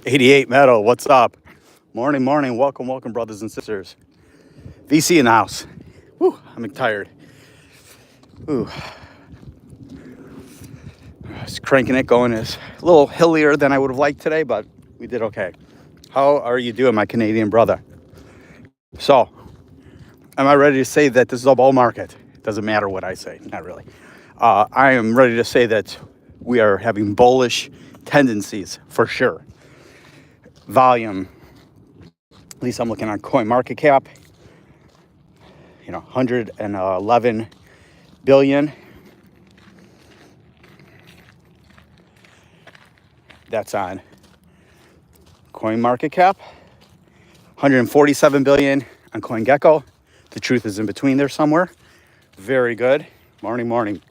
88 Meadow, what's up? Morning, morning. Welcome, brothers and sisters. VC in the house. Whew, I'm tired. Ooh, it's cranking it, going. Is a little hillier than I would have liked today, but we did okay. How are you doing, my Canadian brother? So, am I ready to say that this is a bull market? It doesn't matter what I say, not really. I am ready to say that we are having bullish tendencies for sure. Volume, at least I'm looking on coin market cap, 111 billion. That's on coin market cap. 147 billion on CoinGecko. The truth is in between there somewhere. Very good. Morning.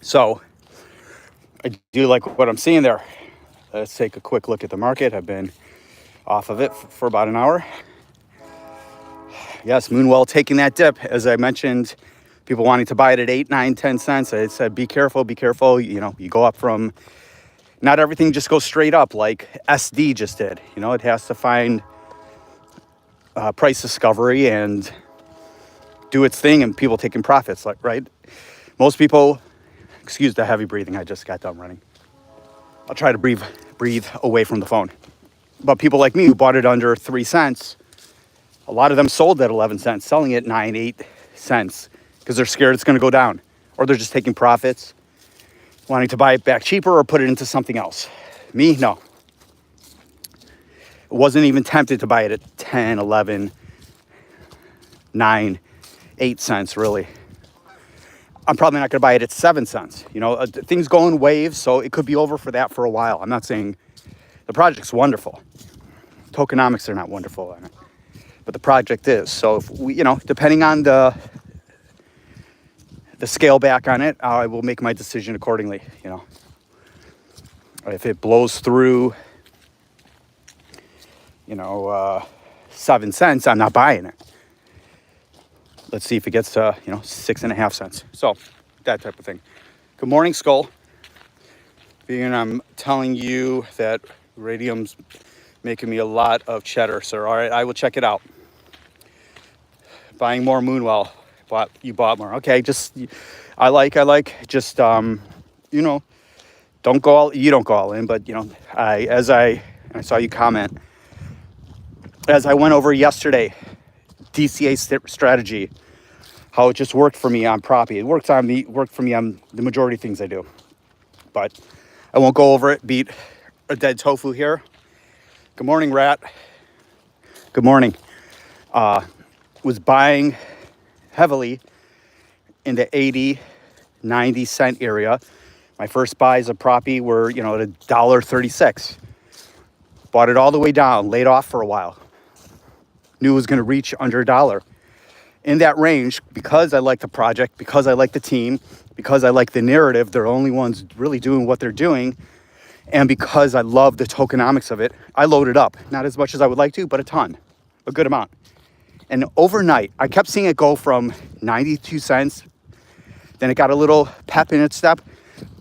So I do like what I'm seeing there. Let's take a quick look at the market. I've been off of it for about an hour. Yes, Moonwell taking that dip. As I mentioned, people wanting to buy it at 8, 9, 10 cents. I said, be careful. You go up from, not everything just goes straight up like SD just did. It has to find price discovery and do its thing, and people taking profits, right? Most people, excuse the heavy breathing, I just got done running. I'll try to breathe away from the phone. But people like me who bought it under 3 cents, a lot of them sold at 11 cents, selling it 9, 8 cents because they're scared it's going to go down, or they're just taking profits, wanting to buy it back cheaper or put it into something else. Me, no. Wasn't even tempted to buy it at 10, 11, 9, 8 cents, really. I'm probably not going to buy it at 7 cents. Things go in waves, so it could be over for that for a while. I'm not saying the project's wonderful. Tokenomics are not wonderful on it, but the project is. So if we, depending on the scale back on it, I will make my decision accordingly. If it blows through, 7 cents, I'm not buying it. Let's see if it gets to, 6.5 cents. So that type of thing. Good morning, Skull. And I'm telling you that radium's making me a lot of cheddar, sir. All right, I will check it out. Buying more Moonwell. You bought more. Okay, I like. Just don't go all. You don't go all in, but I saw you comment. As I went over yesterday, DCA strategy, how it just worked for me on Propy. It worked for me on the majority of things I do. But I won't go over it. Beat a dead tofu here. Good morning, Rat. Good morning. Was buying heavily in the 80, 90 cent area. My first buys of Propy were, at $1.36. Bought it all the way down, laid off for a while. Knew it was going to reach under $1. In that range, because I like the project, because I like the team, because I like the narrative, they're the only ones really doing what they're doing, and because I love the tokenomics of it, I loaded up. Not as much as I would like to, but a good amount. And overnight, I kept seeing it go from 92 cents, then it got a little pep in its step,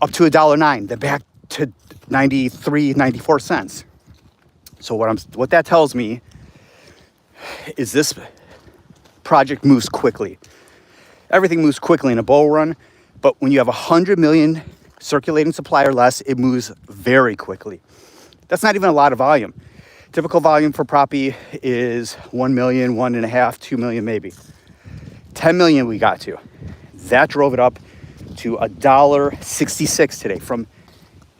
up to $1.09, then back to 93, 94 cents. So what that tells me is this project moves quickly. Everything moves quickly in a bull run, but when you have 100 million circulating supply or less, it moves very quickly. That's not even a lot of volume. Typical volume for Propy is 1 million, 1.5, 2 million maybe. 10 million we got to. That drove it up to $1.66 today, from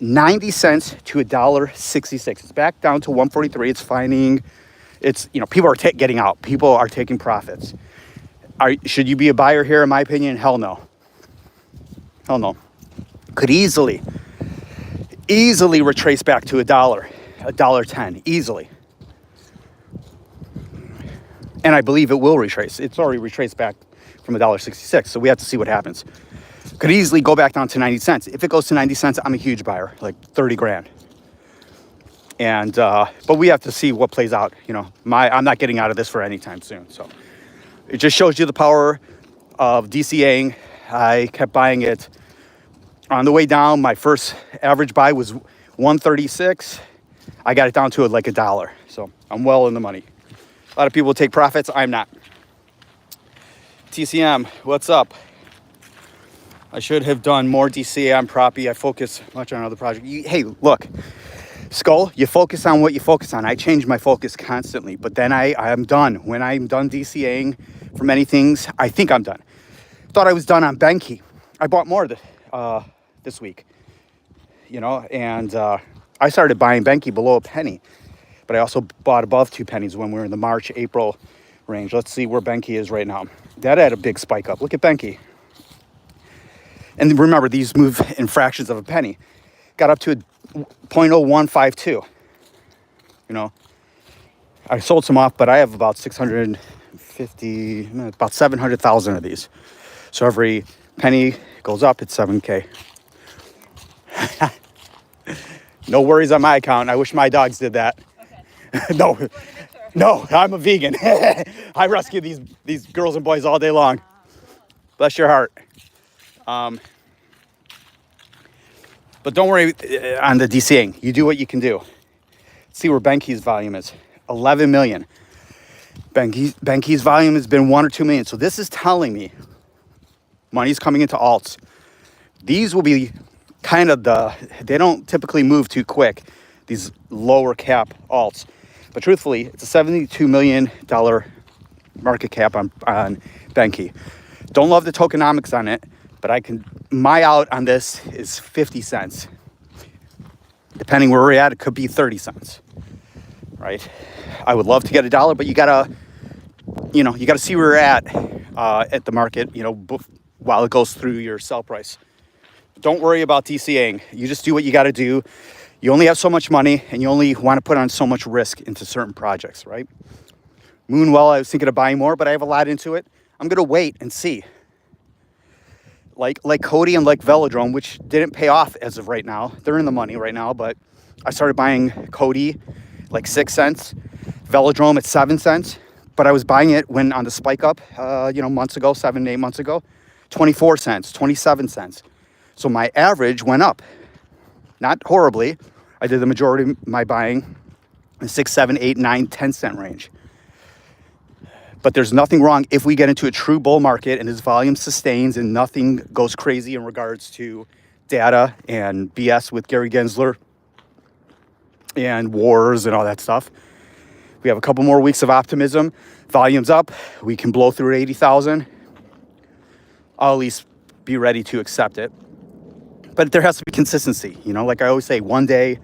90 cents to $1.66. It's back down to 143. People are getting out. People are taking profits. Should you be a buyer here? In my opinion, hell no. Could easily retrace back to $1.10, easily. And I believe it will retrace. It's already retraced back from $1.66. So we have to see what happens. Could easily go back down to 90 cents. If it goes to 90 cents, I'm a huge buyer, like 30 grand. And, but we have to see what plays out. I'm not getting out of this for any time soon. So it just shows you the power of DCAing. I kept buying it on the way down. My first average buy was 136. I got it down to like $1. So I'm well in the money. A lot of people take profits. I'm not. TCM, what's up? I should have done more DCA on Propy. I focus much on other projects. Hey, look, Skull, you focus on what you focus on. I change my focus constantly, but then I am done. When I'm done DCAing for many things, I think I'm done. Thought I was done on Benki. I bought more this week, and I started buying Benki below a penny, but I also bought above 2 pennies when we were in the March, April range. Let's see where Benki is right now. That had a big spike up. Look at Benki. And remember, these move in fractions of a penny. Got up to a 0.0152. I sold some off, but I have about 700,000 of these. So every penny goes up, it's 7K. No worries on my account. I wish my dogs did that. Okay. No, I'm a vegan. I rescue these girls and boys all day long. Bless your heart. But don't worry on the DCing. You do what you can do. See where Benki's volume is. 11 million. Benki's volume has been 1 or 2 million. So this is telling me money's coming into alts. These will be kind of they don't typically move too quick, these lower cap alts. But truthfully, it's a $72 million market cap on Benki. Don't love the tokenomics on it, but my out on this is 50 cents. Depending where we're at, it could be 30 cents, right? I would love to get $1, but you gotta see where you're at the market, while it goes through your sell price. Don't worry about DCAing. You just do what you got to do. You only have so much money, and you only want to put on so much risk into certain projects, right? Moonwell, I was thinking of buying more, but I have a lot into it. I'm going to wait and see. Like Cody and like Velodrome, which didn't pay off as of right now. They're in the money right now, but I started buying Cody like 6 cents, Velodrome at 7 cents. But I was buying it when on the spike up, months ago, 7 to 8 months ago, 24 cents, 27 cents. So my average went up. Not horribly. I did the majority of my buying in 6, 7, 8, 9, 10 cent range. But there's nothing wrong if we get into a true bull market and this volume sustains and nothing goes crazy in regards to data and BS with Gary Gensler and wars and all that stuff. We have a couple more weeks of optimism. Volume's up. We can blow through 80,000. I'll at least be ready to accept it. But there has to be consistency. Like I always say, one day,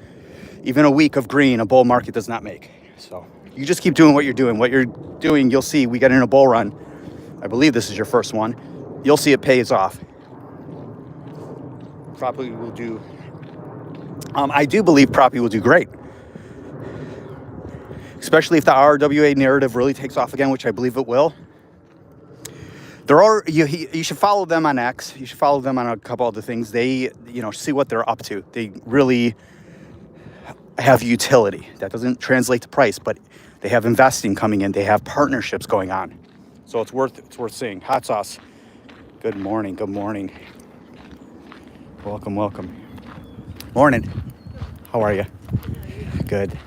even a week of green, a bull market does not make. So you just keep doing what you're doing. What you're doing, you'll see. We get in a bull run. I believe this is your first one. You'll see it pays off. Propy will do. I do believe Propy will do great. Especially if the RWA narrative really takes off again, which I believe it will. You should follow them on X. You should follow them on a couple other things. They, see what they're up to. They really have utility. That doesn't translate to price, but they have investing coming in. They have partnerships going on. So it's worth seeing. Hot sauce. Good morning. Welcome. Morning. How are you? Good.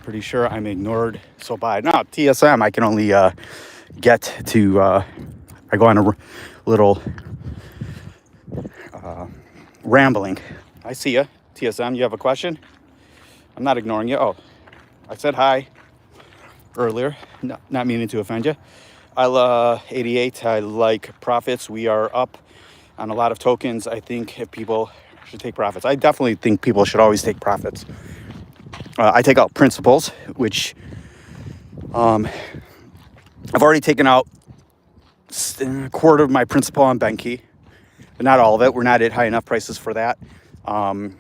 Pretty sure I'm ignored, so buy. No, TSM, I can only get to, I go on a little rambling. I see you, TSM, you have a question? I'm not ignoring you. Oh, I said hi earlier, not meaning to offend you. 88, I like profits. We are up on a lot of tokens. I think if people should take profits. I definitely think people should always take profits. I take out principals, which I've already taken out a quarter of my principal on Benki, but not all of it. We're not at high enough prices for that. I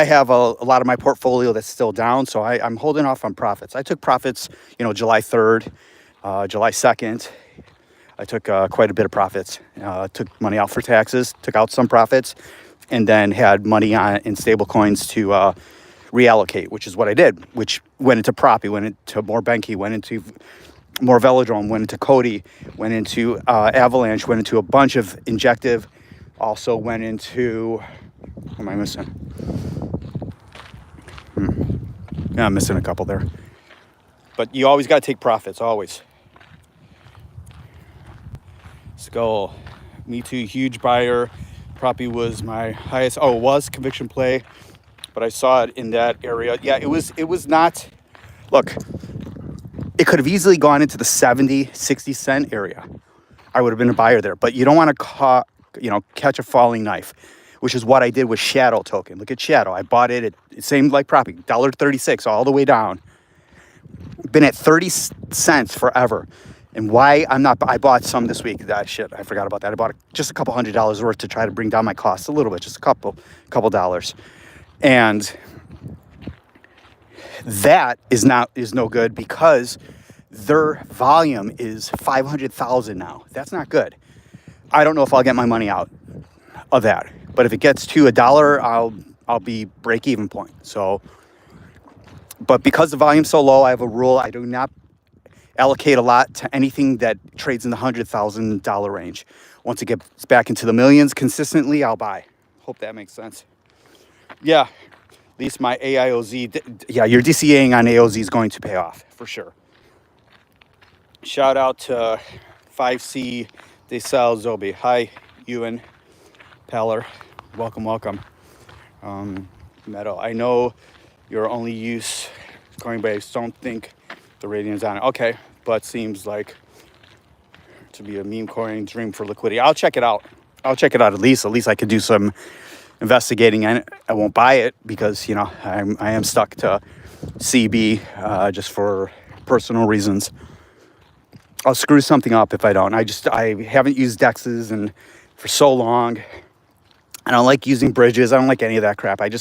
have a lot of my portfolio that's still down, so I'm holding off on profits. I took profits, July 3rd, July 2nd. I took quite a bit of profits. Took money out for taxes, took out some profits, and then had money in stable coins to reallocate, which is what I did, which went into Propy, went into more Benki, went into more Velodrome, went into Cody, went into Avalanche, went into a bunch of injective Also went into, what am I missing? Yeah, I'm missing a couple there. But you always got to take profits, always. Skull, me too, huge buyer. Propy was my highest, it was conviction play, but I saw it in that area. Yeah, it was not, look, it could have easily gone into the 70, 60 cent area. I would have been a buyer there, but you don't want to catch a falling knife, which is what I did with Shadow token. Look at Shadow. I bought it at, same like Propy, $1.36 all the way down. Been at 30 cents forever. And why I bought some this week. I forgot about that. I bought just a couple $100 worth to try to bring down my costs a little bit, just a couple dollars. And that is no good because their volume is 500,000 now. That's not good. I don't know if I'll get my money out of that. But if it gets to $1, I'll be break even point. So, but because the volume's so low, I have a rule. I do not allocate a lot to anything that trades in the $100,000 range. Once it gets back into the millions consistently, I'll buy. Hope that makes sense. Yeah, at least my AIOZ, your DCAing on AOZ is going to pay off for sure. Shout out to 5C Desal Zobi. Hi, Ewan Peller. Welcome. Meadow, I know your only use Coinbase. Don't think the rating's on it. Okay, but seems like to be a meme coin dream for liquidity. I'll check it out. At least I could do some investigating. I won't buy it because I am stuck to CB just for personal reasons. I'll screw something up if I don't. I haven't used DEXs and for so long. I don't like using bridges. I don't like any of that crap. I'm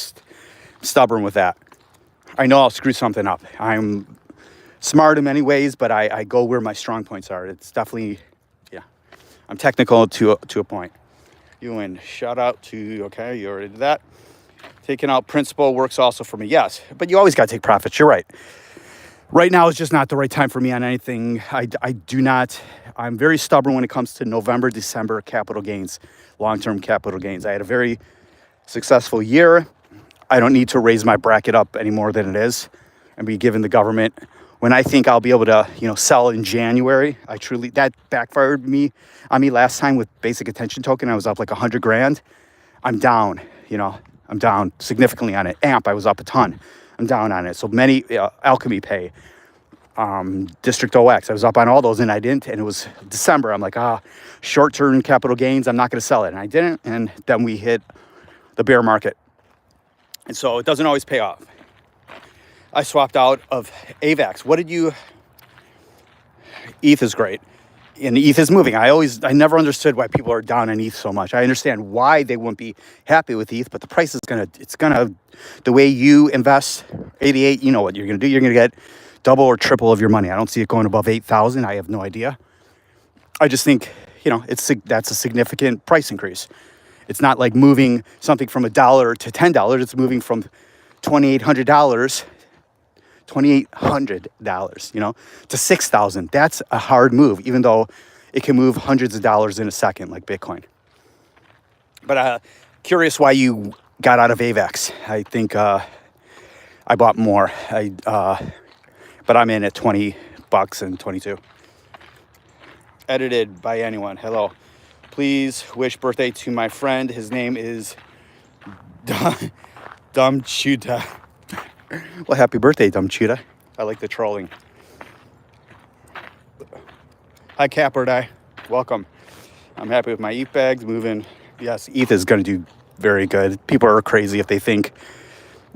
stubborn with that. I know I'll screw something up. I'm smart in many ways, but I go where my strong points are. It's definitely, I'm technical to a point. Ewan, shout out to, okay, you already did that. Taking out principal works also for me, yes. But you always got to take profits, you're right. Right now is just not the right time for me on anything. I'm very stubborn when it comes to November, December capital gains, long-term capital gains. I had a very successful year. I don't need to raise my bracket up any more than it is and be given the government. When I think I'll be able to, sell in January, that backfired on me last time with basic attention token. I was up like 100 grand. I'm down, I'm down significantly on it. AMP, I was up a ton. I'm down on it. So many, Alchemy Pay, District OX, I was up on all those and I didn't. And it was December. I'm like, short-term capital gains, I'm not going to sell it. And I didn't. And then we hit the bear market. And so it doesn't always pay off. I swapped out of AVAX. ETH is great. And ETH is moving. I never understood why people are down on ETH so much. I understand why they wouldn't be happy with ETH, but the price is the way you invest 88, you know what you're going to do. You're going to get double or triple of your money. I don't see it going above 8,000. I have no idea. I just think, that's a significant price increase. It's not like moving something from $1 to $10. It's moving from $2,800, to $6,000. That's a hard move, even though it can move hundreds of dollars in a second, like Bitcoin. But curious why you got out of AVAX. I think I bought more. But I'm in at $20 and 22. Edited by anyone. Hello. Please wish birthday to my friend. His name is Dumb Chuta. Well, happy birthday, Dumb Chuta. I like the trolling. Hi, Capper. Welcome. I'm happy with my ETH bags moving. Yes, ETH is going to do very good. People are crazy if they think.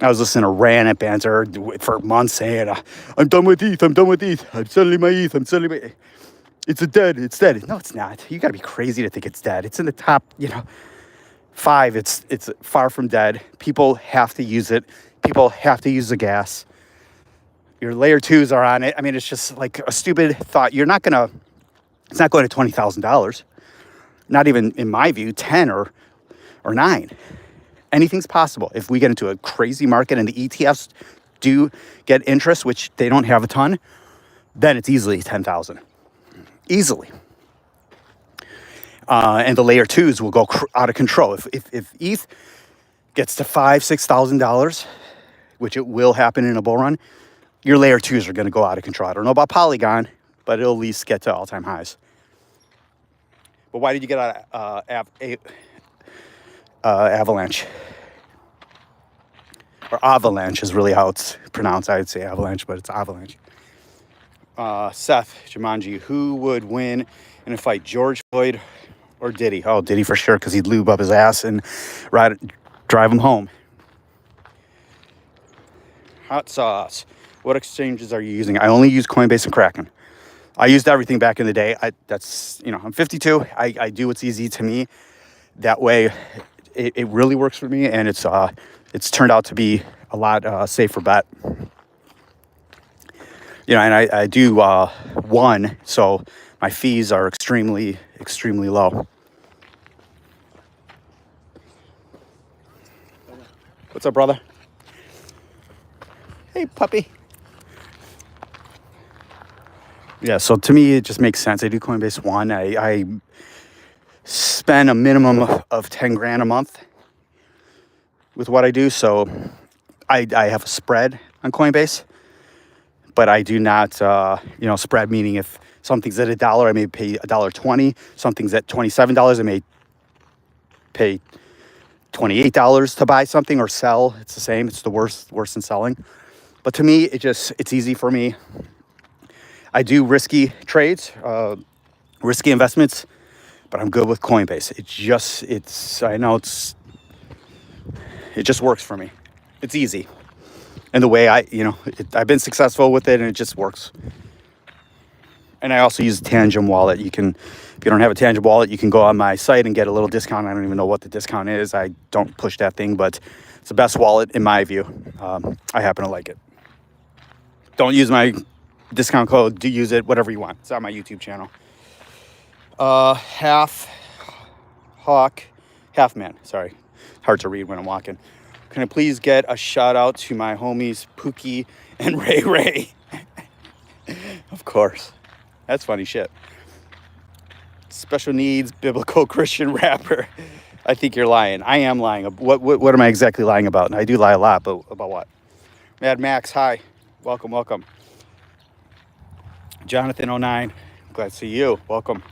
I was listening to Rant Banter for months saying, I'm done with ETH. I'm selling my ETH. It's dead. No, it's not. You got to be crazy to think it's dead. It's in the top, 5. It's far from dead. People have to use it. People have to use the gas. Your layer 2s are on it. I mean, it's just like a stupid thought. It's not going to $20,000. Not even, in my view, 10 or 9. Anything's possible. If we get into a crazy market and the ETFs do get interest, which they don't have a ton, then it's easily 10,000. Easily. And the layer twos will go out of control. If ETH gets to $5,000-$6,000, which it will happen in a bull run, your layer twos are going to go out of control. I don't know about Polygon, but it'll at least get to all-time highs. But why did you get out of Avalanche? Or Avalanche is really how it's pronounced. I would say Avalanche, but it's Avalanche. Seth Jumanji, who would win in a fight, George Floyd or Diddy? Oh, Diddy for sure, because he'd lube up his ass and drive him home. Hot sauce. What exchanges are you using? I only use Coinbase and Kraken. I used everything back in the day. I'm 52. I do what's easy to me. That way, it really works for me, and it's turned out to be a lot safer bet. And I do one, so my fees are extremely, extremely low. What's up, brother? Hey, puppy. Yeah, so to me, it just makes sense. I do Coinbase One. I spend a minimum of 10 grand a month with what I do. So I have a spread on Coinbase, but I do not, spread, meaning if something's at $1, I may pay $1.20. Something's at $27, I may pay $28 to buy something or sell. It's the same. It's the worst than selling. But to me, it's easy for me. I do risky trades, risky investments, but I'm good with Coinbase. It just works for me. It's easy. And the way I've been successful with it, and it just works. And I also use Tangent Wallet. If you don't have a Tangent Wallet, you can go on my site and get a little discount. I don't even know what the discount is. I don't push that thing, but it's the best wallet in my view. I happen to like it. Don't use my discount code. Do use it, whatever you want. It's on my YouTube channel. Half man. Sorry, hard to read when I'm walking. Can I please get a shout out to my homies Pookie and Ray Ray? Of course. That's funny shit. Special needs biblical Christian rapper. I think you're lying. I am lying. What am I exactly lying about? And I do lie a lot, but about what? Mad Max, hi. Welcome. Jonathan09, glad to see you. Welcome.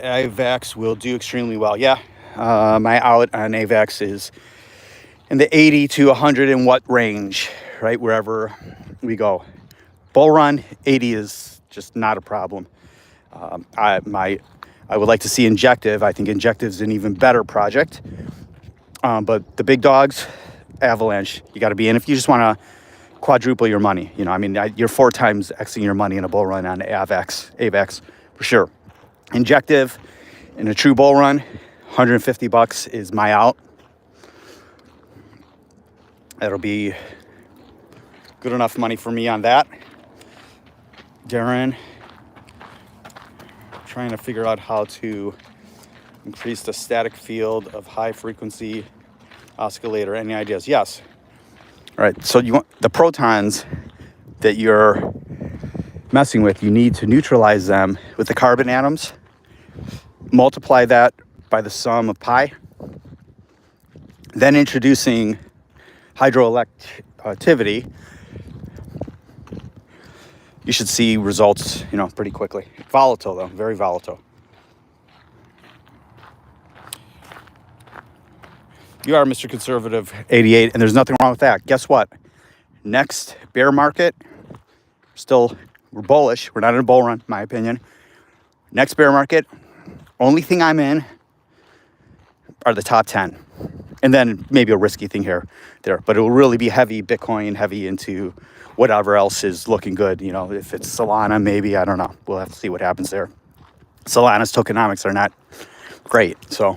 AVAX will do extremely well. Yeah, my out on AVAX is in the 80 to 100 and what range, right? Wherever we go. Bull run, 80 is just not a problem. I would like to see Injective. I think Injective is an even better project. But the big dogs, Avalanche, you got to be in. If you just want to quadruple your money, you're 4 times Xing your money in a bull run on AVAX for sure. Injective in a true bull run, $150 is my out. That'll be good enough money for me on that. Darren, trying to figure out how to increase the static field of high frequency oscillator. Any ideas? Yes. All right. So you want the protons that you're messing with, you need to neutralize them with the carbon atoms. Multiply that by the sum of pi. Then introducing hydroelectricity, you should see results, pretty quickly. Volatile though, very volatile. You are Mr. Conservative 88, and there's nothing wrong with that. Guess what? Next bear market, we're bullish. We're not in a bull run, in my opinion. Next bear market, only thing I'm in are the top 10. And then maybe a risky thing there. But it will really be heavy Bitcoin, heavy into whatever else is looking good. If it's Solana, maybe, I don't know. We'll have to see what happens there. Solana's tokenomics are not great. So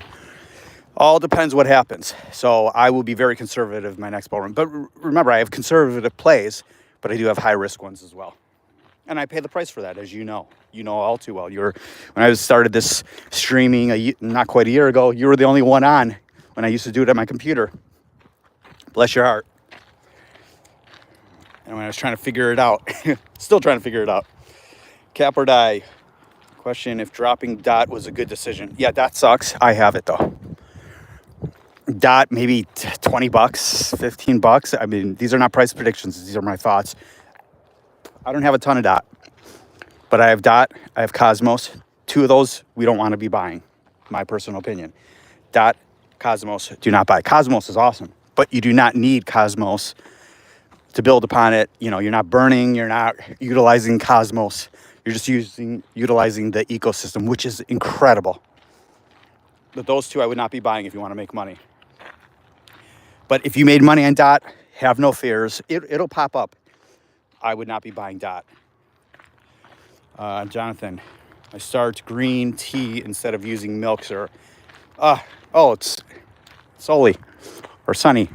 all depends what happens. So I will be very conservative in my next bull run. But remember, I have conservative plays, but I do have high risk ones as well. And I pay the price for that, as you know. You know all too well. When I started this streaming not quite a year ago, you were the only one on when I used to do it at my computer. Bless your heart. And when I was trying to figure it out, still trying to figure it out. Cap or die. Question, if dropping DOT was a good decision. Yeah, that sucks. I have it though. DOT, maybe 20 bucks, 15 bucks. I mean, these are not price predictions. These are my thoughts. I don't have a ton of DOT, but I have DOT, I have Cosmos. Two of those we don't want to be buying, my personal opinion. DOT, Cosmos, do not buy. Cosmos is awesome, but you do not need Cosmos to build upon it. You know, you're not burning, you're not utilizing Cosmos. You're just utilizing the ecosystem, which is incredible. But those two I would not be buying if you want to make money. But if you made money on DOT, have no fears. It'll pop up. I would not be buying DOT. Jonathan, I start green tea instead of using milk, sir. It's Soli or Sunny.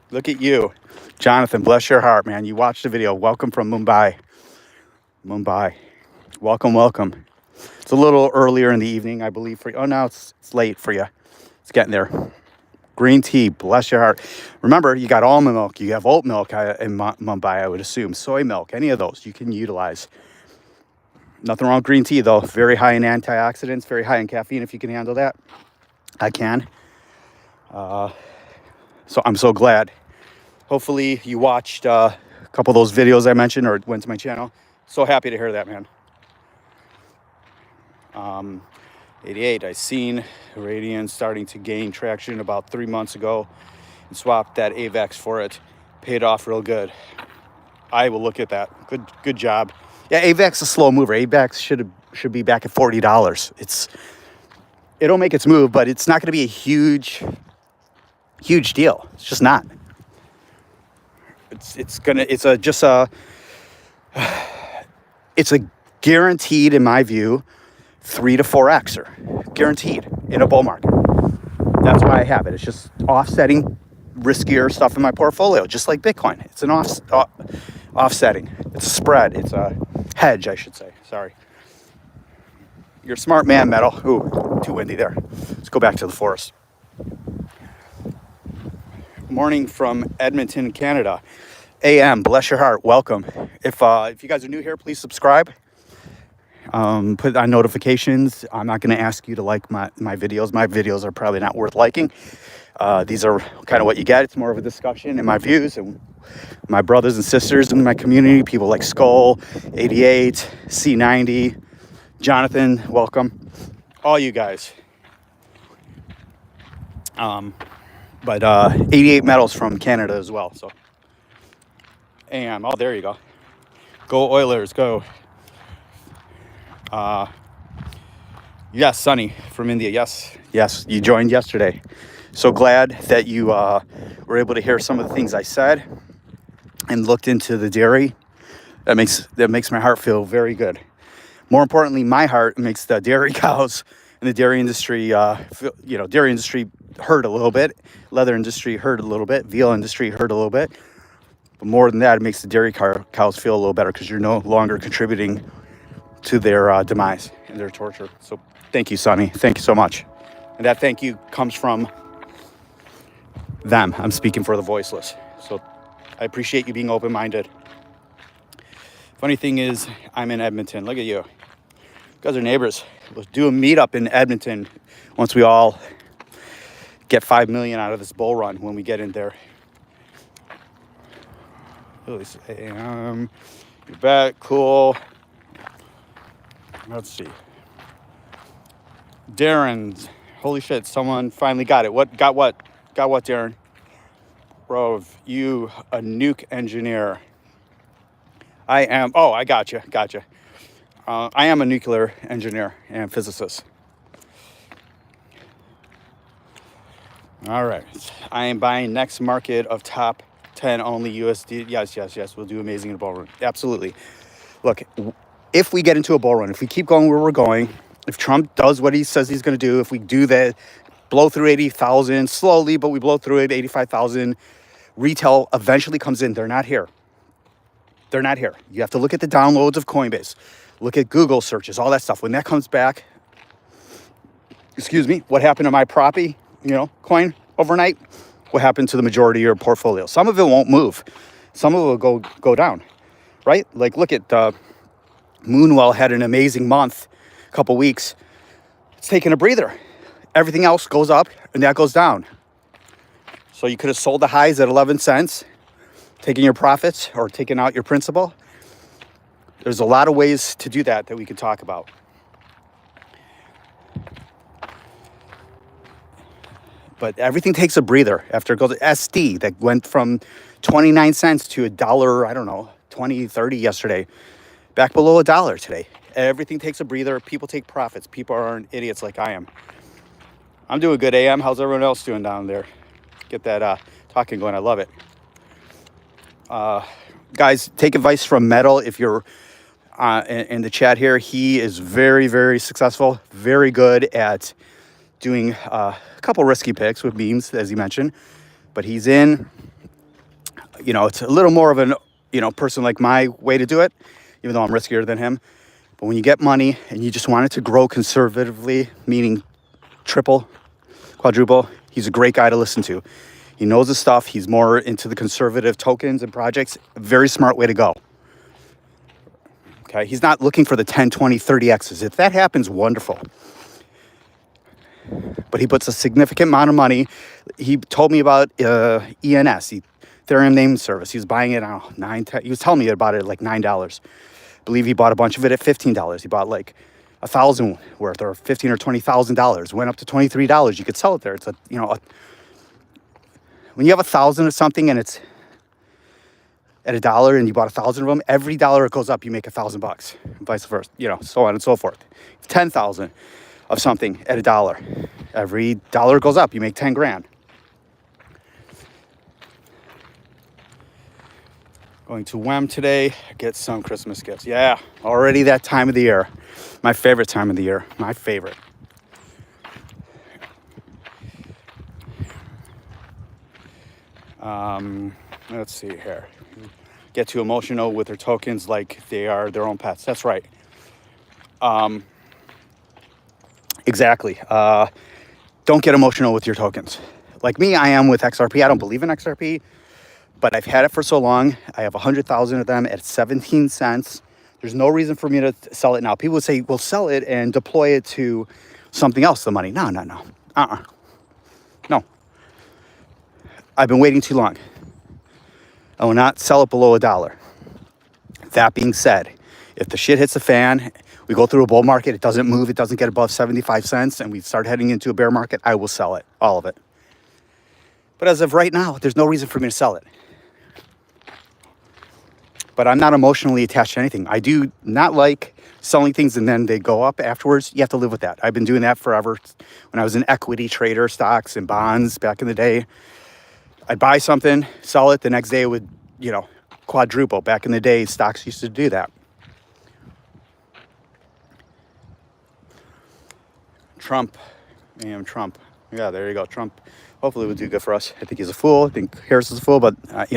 Look at you. Jonathan, bless your heart, man. You watched the video. Welcome from Mumbai. Welcome. It's a little earlier in the evening, I believe, for you. Oh, no, it's late for you. It's getting there. Green tea, bless your heart. Remember, you got almond milk. You have oat milk in Mumbai, I would assume. Soy milk, any of those you can utilize. Nothing wrong with green tea, though. Very high in antioxidants, very high in caffeine, if you can handle that. I can. So I'm so glad. Hopefully you watched a couple of those videos I mentioned or went to my channel. So happy to hear that, man. 88, I seen Radian starting to gain traction about 3 months ago and swapped that AVAX for it. Paid off real good. I will look at that. Good job. Yeah, AVAX is a slow mover. AVAX should be back at $40. It'll make its move, but it's not going to be a huge deal. It's just not. It's a guaranteed, in my view, 3 to 4xer, guaranteed in a bull market. That's why I have it. It's just offsetting riskier stuff in my portfolio, just like Bitcoin. It's an offsetting. It's a spread. It's a hedge, I should say. Sorry. You're a smart man, Metal. Ooh, too windy there. Let's go back to the forest. Morning from Edmonton, Canada. AM, bless your heart. Welcome. If you guys are new here, please subscribe. Put on notifications. I'm not going to ask you to like my videos. My videos are probably not worth liking. These are kind of what you get. It's more of a discussion and my views and my brothers and sisters in my community. People like Skull, 88, C90, Jonathan, welcome. All you guys. But 88 Metals from Canada as well. So, AM. Oh, there you go. Go Oilers, go. Yes, Sunny from India. Yes, you joined yesterday. So glad that you were able to hear some of the things I said and looked into the dairy. That makes my heart feel very good. More importantly, my heart makes the dairy cows and the dairy industry, dairy industry hurt a little bit. Leather industry hurt a little bit. Veal industry hurt a little bit. But more than that, it makes the dairy cows feel a little better because you're no longer contributing to their demise and their torture. So thank you, Sonny. Thank you so much. And that thank you comes from them. I'm speaking for the voiceless. So I appreciate you being open-minded. Funny thing is, I'm in Edmonton. Look at you. You guys are neighbors. Let's do a meetup in Edmonton once we all get 5 million out of this bull run when we get in there. You're back. Cool. Let's see. Darren, holy shit, someone finally got it. Got what, Darren? Bro, you a nuke engineer. I am, I gotcha. I am a nuclear engineer and physicist. All right. I am buying next market of top 10 only USD. Yes. We'll do amazing in a bull run. Absolutely. Look, if we get into a bull run, if we keep going where we're going, if Trump does what he says he's going to do, if we do that, blow through 80,000 slowly, but we blow through it, 85,000, retail eventually comes in. They're not here. You have to look at the downloads of Coinbase, look at Google searches, all that stuff. When that comes back, what happened to my Propy, coin overnight? What happened to the majority of your portfolio? Some of it won't move. Some of it will go down, right? Like look at Moonwell had an amazing month couple weeks, it's taking a breather. Everything else goes up and that goes down. So you could have sold the highs at 11 cents, taking your profits or taking out your principal. There's a lot of ways to do that we could talk about. But everything takes a breather after it goes to SD that went from 29 cents to $1, I don't know, 20, 30 yesterday, back below $1 today. Everything takes a breather. People take profits. People aren't idiots like I am. I'm doing good, AM. How's everyone else doing down there? Get that talking going. I love it. Guys, take advice from Metal if you're in the chat here. He is very, very successful, very good at doing a couple risky picks with memes, as he mentioned. But he's in, it's a little more of an, person like my way to do it, even though I'm riskier than him. But when you get money and you just want it to grow conservatively, meaning triple, quadruple, he's a great guy to listen to. He knows his stuff. He's more into the conservative tokens and projects. A very smart way to go. Okay, he's not looking for the 10, 20, 30 X's. If that happens, wonderful. But he puts a significant amount of money. He told me about ENS, Ethereum name service. He was buying it at $9. He was telling me about it at like $9. I believe he bought a bunch of it at $15. He bought like 1,000 worth, or $15,000 or $20,000. Went up to $23. You could sell it there. It's when you have 1,000 of something and it's at $1 and you bought 1,000 of them, every dollar it goes up, you make $1,000, vice versa, so on and so forth. 10,000 of something at $1, every dollar goes up, you make 10 grand. Going to WEM today, get some Christmas gifts. Yeah, already that time of the year. My favorite time of the year, my favorite. Let's see here. Get too emotional with their tokens like they are their own pets. That's right. Exactly. Don't get emotional with your tokens. Like me, I am with XRP. I don't believe in XRP, but I've had it for so long. I have 100,000 of them at 17 cents. There's no reason for me to sell it now. People would say, well, sell it and deploy it to something else, the money. No. No. I've been waiting too long. I will not sell it below $1. That being said, if the shit hits the fan, we go through a bull market, it doesn't move, it doesn't get above 75 cents, and we start heading into a bear market, I will sell it, all of it. But as of right now, there's no reason for me to sell it. But I'm not emotionally attached to anything. I do not like selling things and then they go up afterwards. You have to live with that. I've been doing that forever. When I was an equity trader, stocks and bonds back in the day, I'd buy something, sell it, the next day it would, quadruple. Back in the day, stocks used to do that. Trump. Yeah, there you go. Trump hopefully will do good for us. I think he's a fool. I think Harris is a fool, but, I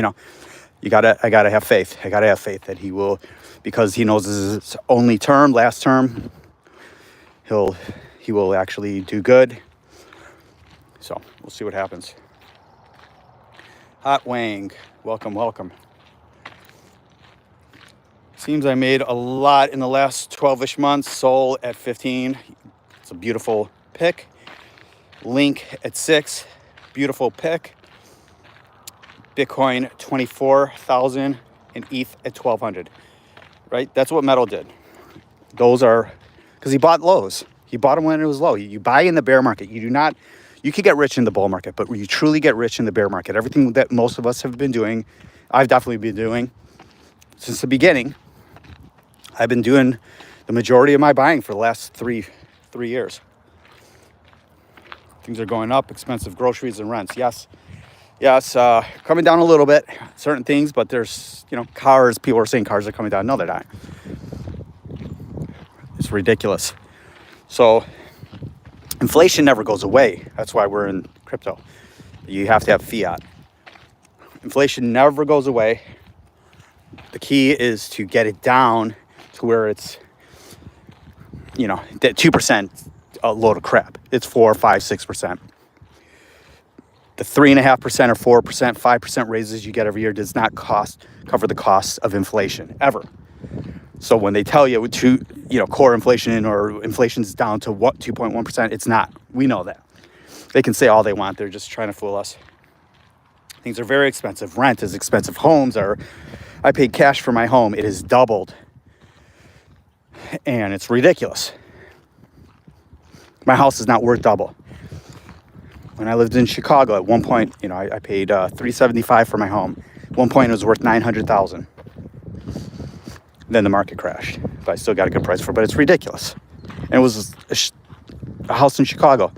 gotta have faith. I gotta have faith that he will, because he knows this is his only term, last term, he will actually do good. So we'll see what happens. Hot Wang, welcome. Seems I made a lot in the last 12-ish months. Sol at 15. It's a beautiful pick. Link at 6. Beautiful pick. Bitcoin 24,000 and ETH at 1,200. Right? That's what Metal did. Those are because he bought lows. He bought them when it was low. You buy in the bear market. You could get rich in the bull market, but you truly get rich in the bear market. Everything that most of us have been doing, I've definitely been doing since the beginning. I've been doing the majority of my buying for the last three years. Things are going up, expensive groceries and rents. Yes, coming down a little bit, certain things, but there's, cars, people are saying cars are coming down. No, they're not. It's ridiculous. So inflation never goes away. That's why we're in crypto. You have to have fiat. Inflation never goes away. The key is to get it down to where it's, that 2% a load of crap. It's 4, 5, 6%. The 3.5% or 4%, 5% raises you get every year does not cover the cost of inflation ever. So when they tell you core inflation or inflation's down to 2.1%, it's not. We know that. They can say all they want. They're just trying to fool us. Things are very expensive. Rent is expensive. I paid cash for my home. It has doubled. And it's ridiculous. My house is not worth double. When I lived in Chicago, at one point, I paid $375 for my home. At one point, it was worth $900,000. Then the market crashed, but I still got a good price for it. But it's ridiculous. And it was a house in Chicago,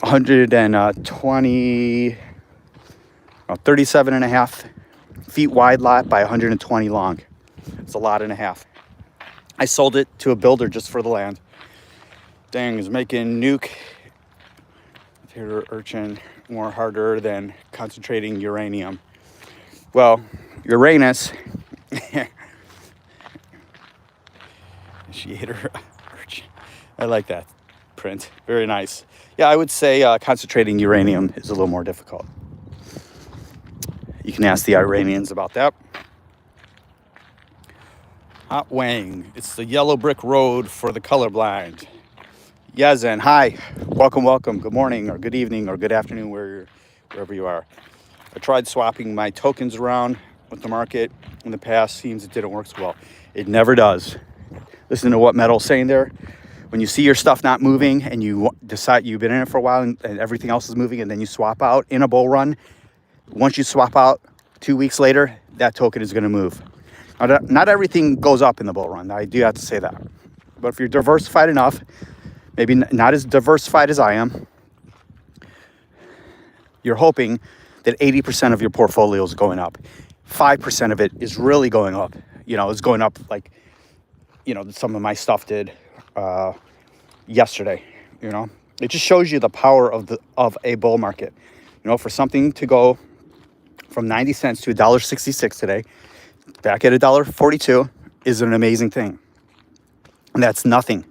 37 and a half feet wide lot by 120 long. It's a lot and a half. I sold it to a builder just for the land. Dang, is making nuke theater urchin more harder than concentrating uranium. Well, Uranus, she ate her urchin. I like that print. Very nice. Yeah, I would say concentrating uranium is a little more difficult. You can ask the Iranians about that. Hot Wang. It's the yellow brick road for the colorblind. Yezen, hi. Welcome. Good morning or good evening or good afternoon wherever you are. I tried swapping my tokens around with the market in the past. Seems it didn't work so well. It never does. Listen to what Metal's saying there. When you see your stuff not moving and you decide you've been in it for a while and everything else is moving and then you swap out in a bull run, once you swap out 2 weeks later, that token is going to move. Not everything goes up in the bull run. I do have to say that. But if you're diversified enough, maybe not as diversified as I am, you're hoping that 80% of your portfolio is going up. 5% of it is really going up. It's going up like, some of my stuff did yesterday. It just shows you the power of a bull market. For something to go from 90 cents to $1.66 today, back at $1.42 is an amazing thing. And that's nothing.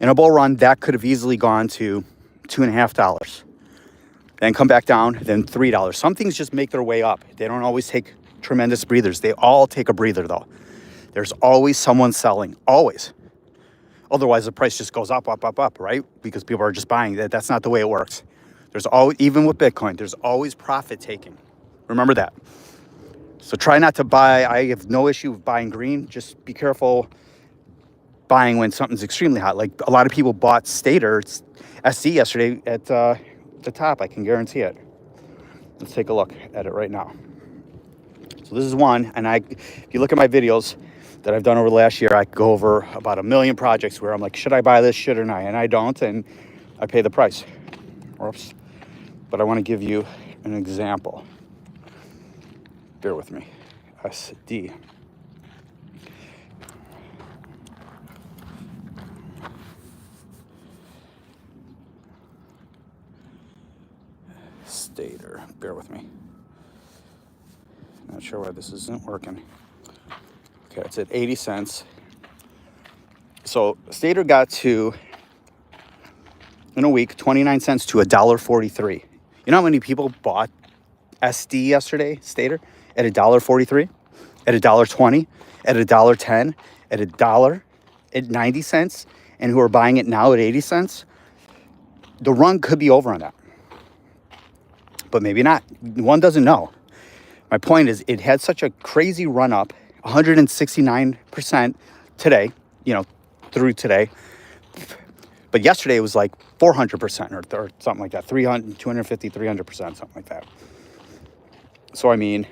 In a bull run, that could have easily gone to $2.50. Then come back down, then $3. Some things just make their way up. They don't always take tremendous breathers. They all take a breather, though. There's always someone selling, always. Otherwise, the price just goes up, right? Because people are just buying. That's not the way it works. There's always, even with Bitcoin, there's always profit taking. Remember that. So try not to buy. I have no issue with buying green. Just be careful buying when something's extremely hot. Like a lot of people bought Stater SC yesterday at the top. I can guarantee it. Let's take a look at it right now. So this is one, and if you look at my videos that I've done over the last year, I go over about 1 million projects where I'm like, should I buy this, should or not? And I don't, and I pay the price. Oops. But I want to give you an example. Bear with me. SD. Stater. Bear with me. Not sure why this isn't working. Okay, it's at 80 cents. So Stater got to, in a week, 29 cents to $1.43. You know how many people bought SD yesterday, Stater, at $1.43, at $1.20, at $1.10, at $1, at 90 cents, and who are buying it now at 80 cents? The run could be over on that. But maybe not. One doesn't know. My point is, it had such a crazy run up, 169% today, through today. But yesterday it was like 400% or something like that, 250, 300%, something like that. So, I mean,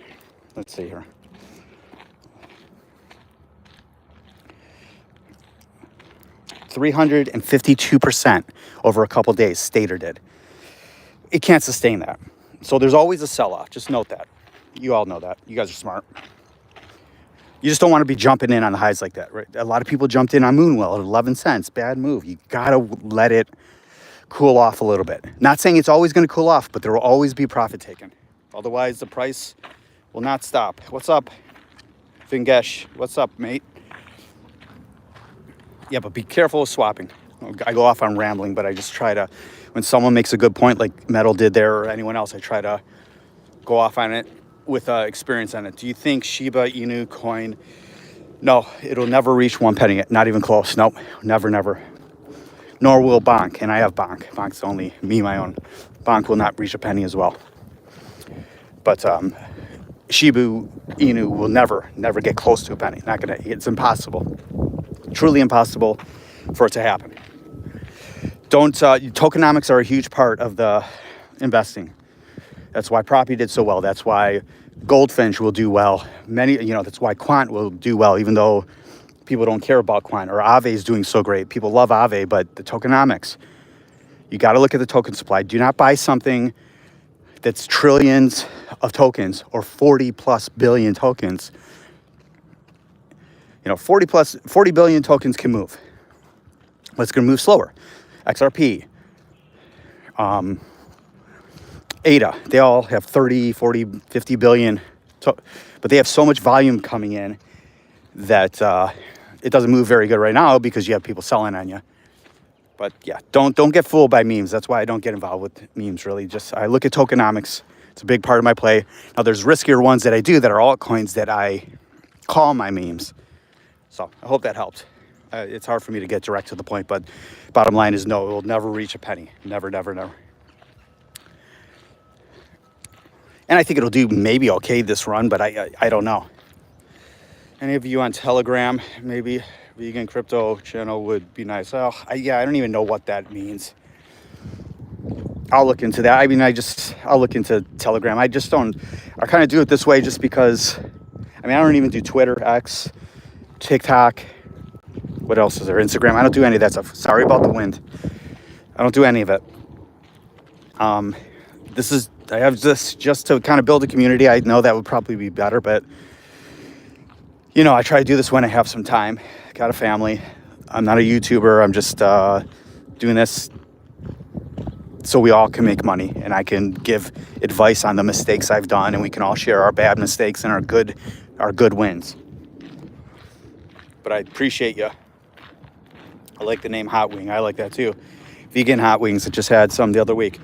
let's see here. $352% over a couple days, Stater did. It can't sustain that. So there's always a sell-off. Just note that. You all know that. You guys are smart. You just don't want to be jumping in on the highs like that, right? A lot of people jumped in on Moonwell at 11 cents. Bad move. You got to let it cool off a little bit. Not saying it's always going to cool off, but there will always be profit taken. Otherwise, the price will not stop. What's up, Vingesh? What's up, mate? Yeah, but be careful with swapping. I go off on rambling, but I just try to, when someone makes a good point like Metal did there or anyone else, I try to go off on it with experience on it. Do you think Shiba Inu coin? No, it'll never reach 1 penny. Not even close. Nope, never, never. Nor will Bonk, and I have Bonk. Bonk's only me, my own. Bonk will not reach a penny as well. But Shiba Inu will never get close to a penny. Not gonna. It's impossible. Truly impossible for it to happen. Tokenomics are a huge part of the investing. That's why Propy did so well. That's why Goldfinch will do well. That's why Quant will do well, even though people don't care about Quant. Or Aave is doing so great. People love Aave, but the tokenomics, you got to look at the token supply. Do not buy something that's trillions of tokens or 40 plus billion tokens. 40 billion tokens can move. But it's going to move slower. XRP, ADA, they all have 30, 40, 50 billion, but they have so much volume coming in that it doesn't move very good right now because you have people selling on you. But yeah, don't get fooled by memes. That's why I don't get involved with memes, really. I look at tokenomics. It's a big part of my play. Now, there's riskier ones that I do that are altcoins that I call my memes. So I hope that helped. It's hard for me to get direct to the point, but bottom line is no, it will never reach a penny. Never, never, never. And I think it'll do maybe okay this run, but I don't know. Any of you on Telegram, maybe vegan crypto channel would be nice. I don't even know what that means. I'll look into that. I'll look into Telegram. I kind of do it this way just because, I don't even do Twitter, X, TikTok. What else is there? Instagram. I don't do any of that stuff. Sorry about the wind. I don't do any of it. I have this just to kind of build a community. I know that would probably be better, but I try to do this when I have some time. Got a family. I'm not a YouTuber. I'm just doing this so we all can make money and I can give advice on the mistakes I've done, and we can all share our bad mistakes and our good wins. But I appreciate you. I like the name Hot Wing. I like that too. Vegan Hot Wings. I just had some the other week.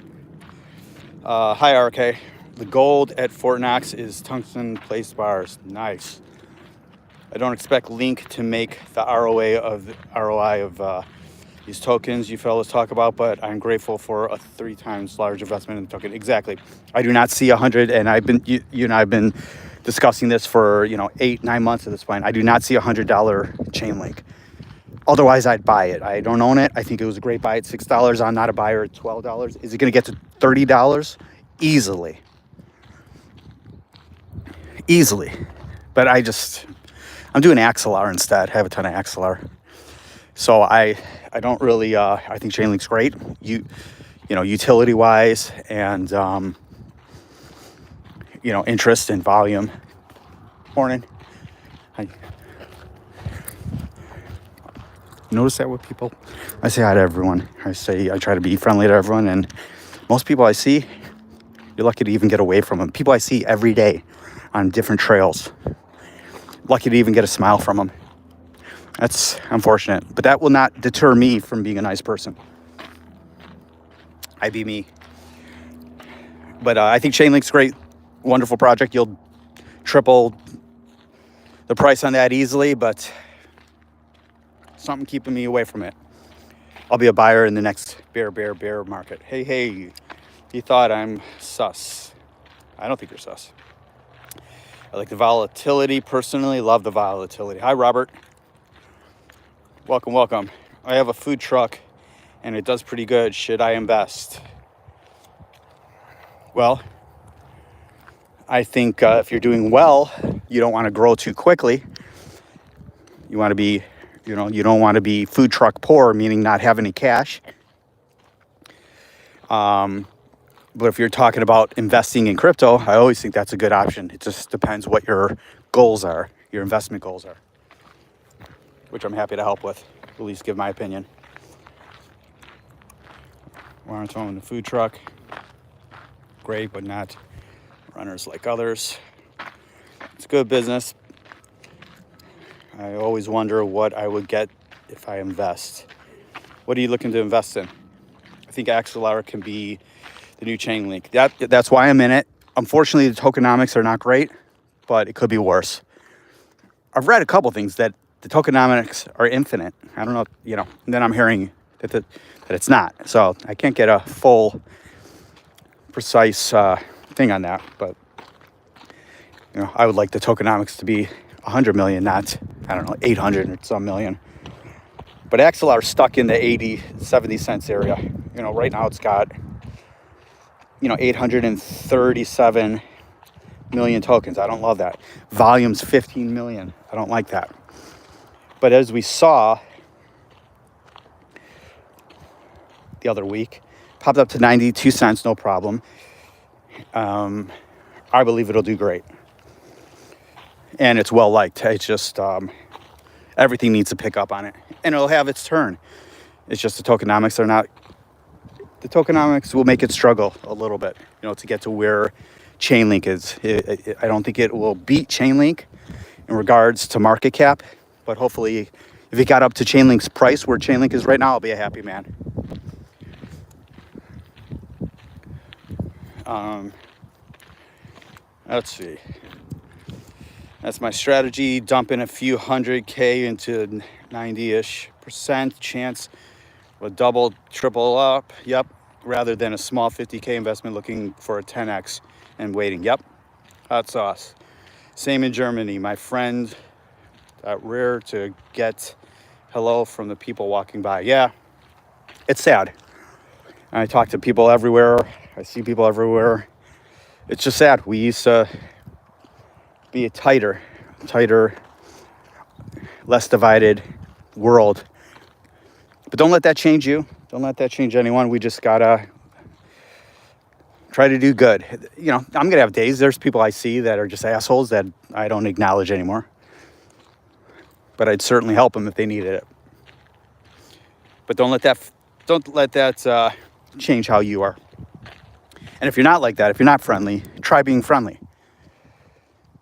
Hi, RK. The gold at Fort Knox is tungsten placed bars. Nice. I don't expect Link to make the ROI of these tokens you fellas talk about, but I'm grateful for a 3 times large investment in the token. Exactly. I do not see 100, and I've been discussing this for 8-9 months at this point. I do not see $100 chain link. Otherwise, I'd buy it. I don't own it. I think it was a great buy at $6. I'm not a buyer at $12. Is it going to get to $30? Easily. But I'm doing Axelar instead. I have a ton of Axelar. So I don't really, I think Chainlink's great. Utility wise and, interest and volume. Morning. Notice that with people, I say hi to everyone. I try to be friendly to everyone, and most people I see, you're lucky to even get away from them. People I see every day on different trails, lucky to even get a smile from them. That's unfortunate, but that will not deter me from being a nice person. I be me. But I think Chainlink's great, wonderful project. You'll triple the price on that easily, but something keeping me away from it. I'll be a buyer in the next bear market. Hey, you thought I'm sus. I don't think you're sus. I like the volatility personally. Love the volatility. Hi, Robert. Welcome. I have a food truck and it does pretty good. Should I invest? Well, I think if you're doing well, you don't want to grow too quickly. You want to be, you don't want to be food truck poor, meaning not have any cash. But if you're talking about investing in crypto, I always think that's a good option. It just depends what your goals are, your investment goals are, which I'm happy to help with, at least give my opinion. Warren's home in the food truck. Great, but not runners like others. It's good business. I always wonder what I would get if I invest. What are you looking to invest in? I think Axelar can be the new Chainlink. That's why I'm in it. Unfortunately, the tokenomics are not great, but it could be worse. I've read a couple things that the tokenomics are infinite. I don't know, and then I'm hearing that it's not. So I can't get a full, precise thing on that. But, I would like the tokenomics to be 100 million, not, 800 or some million. But XLR stuck in the 80, 70 cents area. Right now it's got, 837 million tokens. I don't love that. Volume's 15 million. I don't like that. But as we saw the other week, popped up to 92 cents, no problem. I believe it'll do great. And it's well liked. It's just everything needs to pick up on it. And it'll have its turn. It's just the tokenomics are not... The tokenomics will make it struggle a little bit, to get to where Chainlink is. I don't think it will beat Chainlink in regards to market cap. But hopefully, if it got up to Chainlink's price, where Chainlink is right now, I'll be a happy man. Let's see. That's my strategy. Dumping a few 100K into 90-ish% chance of a double, triple up. Yep. Rather than a small 50K investment looking for a 10X and waiting. Yep. Hot sauce. Same in Germany. My friend, rare to get hello from the people walking by. Yeah. It's sad. I talk to people everywhere. I see people everywhere. It's just sad. We used to be a tighter, less divided world. But don't let that change you. Don't let that change anyone. We just gotta try to do good. I'm gonna have days. There's people I see that are just assholes that I don't acknowledge anymore. But I'd certainly help them if they needed it. But don't let that change how you are. And if you're not like that, if you're not friendly, try being friendly.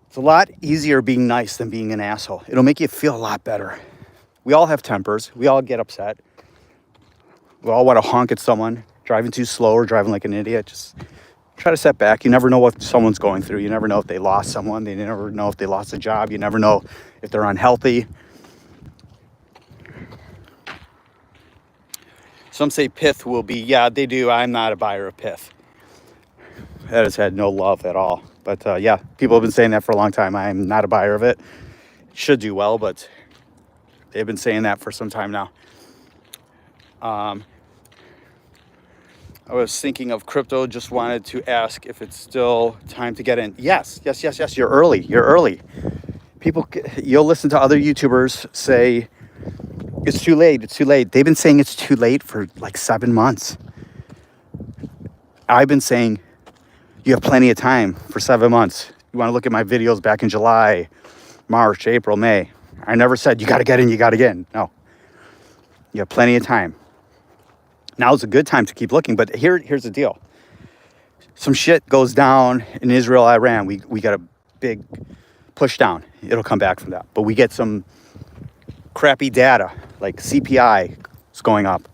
It's a lot easier being nice than being an asshole. It'll make you feel a lot better. We all have tempers. We all get upset. We all want to honk at someone driving too slow or driving like an idiot. Just try to step back. You never know what someone's going through. You never know if they lost someone. You never know if they lost a job. You never know if they're unhealthy. Some say pith will be, yeah, they do. I'm not a buyer of pith. That has had no love at all. But yeah, people have been saying that for a long time. I'm not a buyer of it. It should do well, but they've been saying that for some time now. I was thinking of crypto. Just wanted to ask if it's still time to get in. Yes. You're early. People, you'll listen to other YouTubers say, it's too late. They've been saying it's too late for like 7 months. I've been saying you have plenty of time for 7 months. You want to look at my videos back in July, March, April, May. I never said you got to get in. No. You have plenty of time. Now's a good time to keep looking, but here's the deal. Some shit goes down in Israel, Iran. We got a big push down. It'll come back from that. But we get some crappy data, like CPI is going up.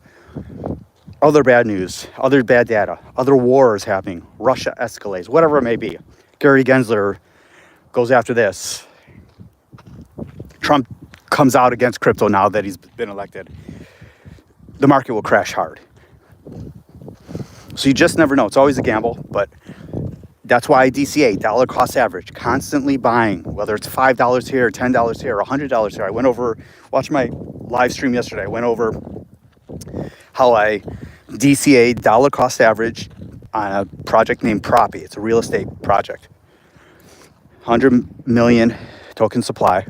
Other bad news, other bad data, other wars happening. Russia escalates, whatever it may be. Gary Gensler goes after this. Trump comes out against crypto now that he's been elected. The market will crash hard. So you just never know. It's always a gamble, but that's why I DCA, dollar cost average, constantly buying, whether it's $5 here, $10 here, $100 here. I went over, watch my live stream yesterday. I went over how I DCA dollar cost average on a project named Propy. It's a real estate project. 100 million token supply.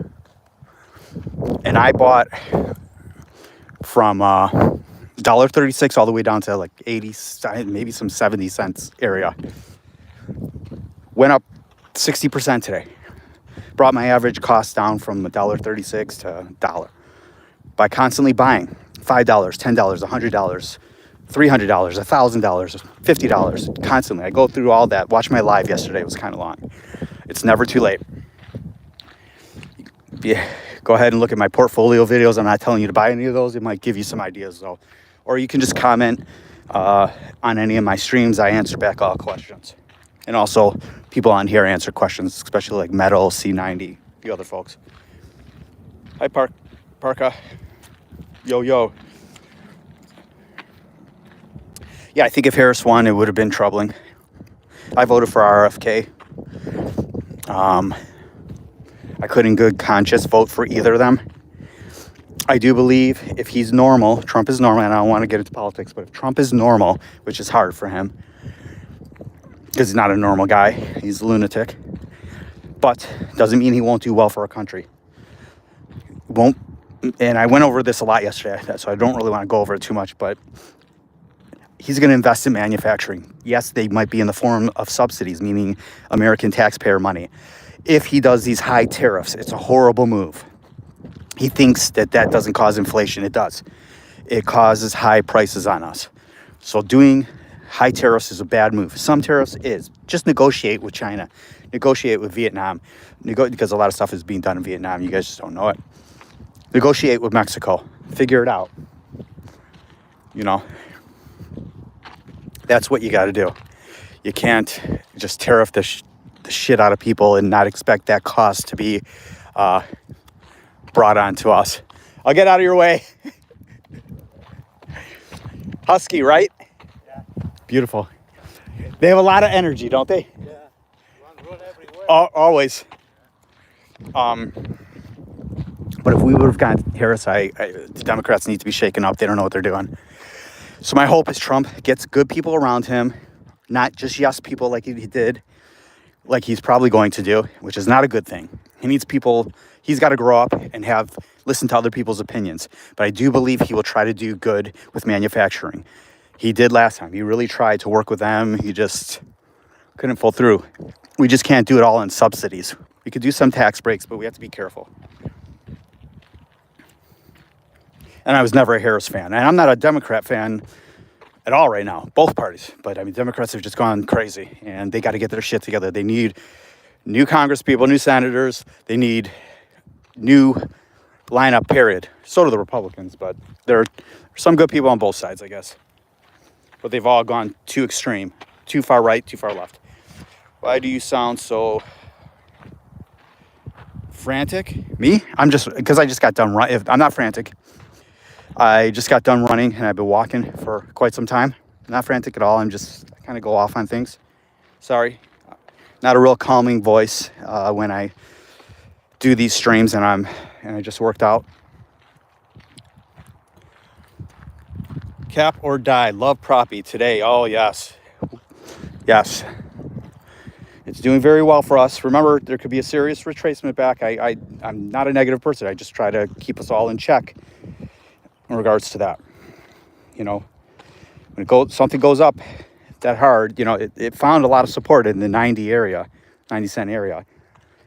And I bought from $1.36 all the way down to like 80, maybe some 70 cents area. Went up 60% today. Brought my average cost down from $1.36 to $1 by constantly buying $5, $10, $100, $300, $1,000, $50 constantly. I go through all that. Watch my live yesterday. It was kind of long. It's never too late. Yeah, go ahead and look at my portfolio videos. I'm not telling you to buy any of those. It might give you some ideas though. Or you can just comment on any of my streams. I answer back all questions. And also, people on here answer questions, especially like Metal, C90, the other folks. Hi, Parka. Yo. Yeah, I think if Harris won, it would have been troubling. I voted for RFK. I couldn't in good conscience vote for either of them. I do believe if he's normal, Trump is normal, and I don't want to get into politics, but if Trump is normal, which is hard for him, because he's not a normal guy, he's a lunatic, but doesn't mean he won't do well for our country. Won't, and I went over this a lot yesterday, so I don't really want to go over it too much, but he's going to invest in manufacturing. Yes, they might be in the form of subsidies, meaning American taxpayer money. If he does these high tariffs, it's a horrible move. He thinks that doesn't cause inflation. It does. It causes high prices on us. So doing high tariffs is a bad move. Some tariffs is. Just negotiate with China. Negotiate with Vietnam. Because a lot of stuff is being done in Vietnam. You guys just don't know it. Negotiate with Mexico. Figure it out. You know. That's what you got to do. You can't just tariff the shit out of people and not expect that cost to be brought on to us. I'll get out of your way. Husky, right? Yeah. Beautiful. They have a lot of energy, don't they? Yeah. Run everywhere. Always. But if we would have gotten Harris, the Democrats need to be shaken up. They don't know what they're doing. So my hope is Trump gets good people around him, not just yes people like he did, like he's probably going to do, which is not a good thing. He needs people. He's got to grow up and listen to other people's opinions. But I do believe he will try to do good with manufacturing. He did last time. He really tried to work with them. He just couldn't pull through. We just can't do it all in subsidies. We could do some tax breaks, but we have to be careful. And I was never a Harris fan. And I'm not a Democrat fan at all right now. Both parties. But, I mean, Democrats have just gone crazy. And they got to get their shit together. They need new Congress people, new senators. They need new lineup, period. So do the Republicans. But there are some good people on both sides, I guess. But they've all gone too extreme. Too far right, too far left. Why do you sound so frantic? Me? Because I just got done running. I'm not frantic. I just got done running and I've been walking for quite some time. Not frantic at all. I kind of go off on things. Sorry. Not a real calming voice when I do these streams and I just worked out. Cap or die. Love Propy today. Oh, yes. Yes. It's doing very well for us. Remember, there could be a serious retracement back. I'm not a negative person. I just try to keep us all in check in regards to that. You know, when something goes up that hard, you know, it found a lot of support in the 90 cent area.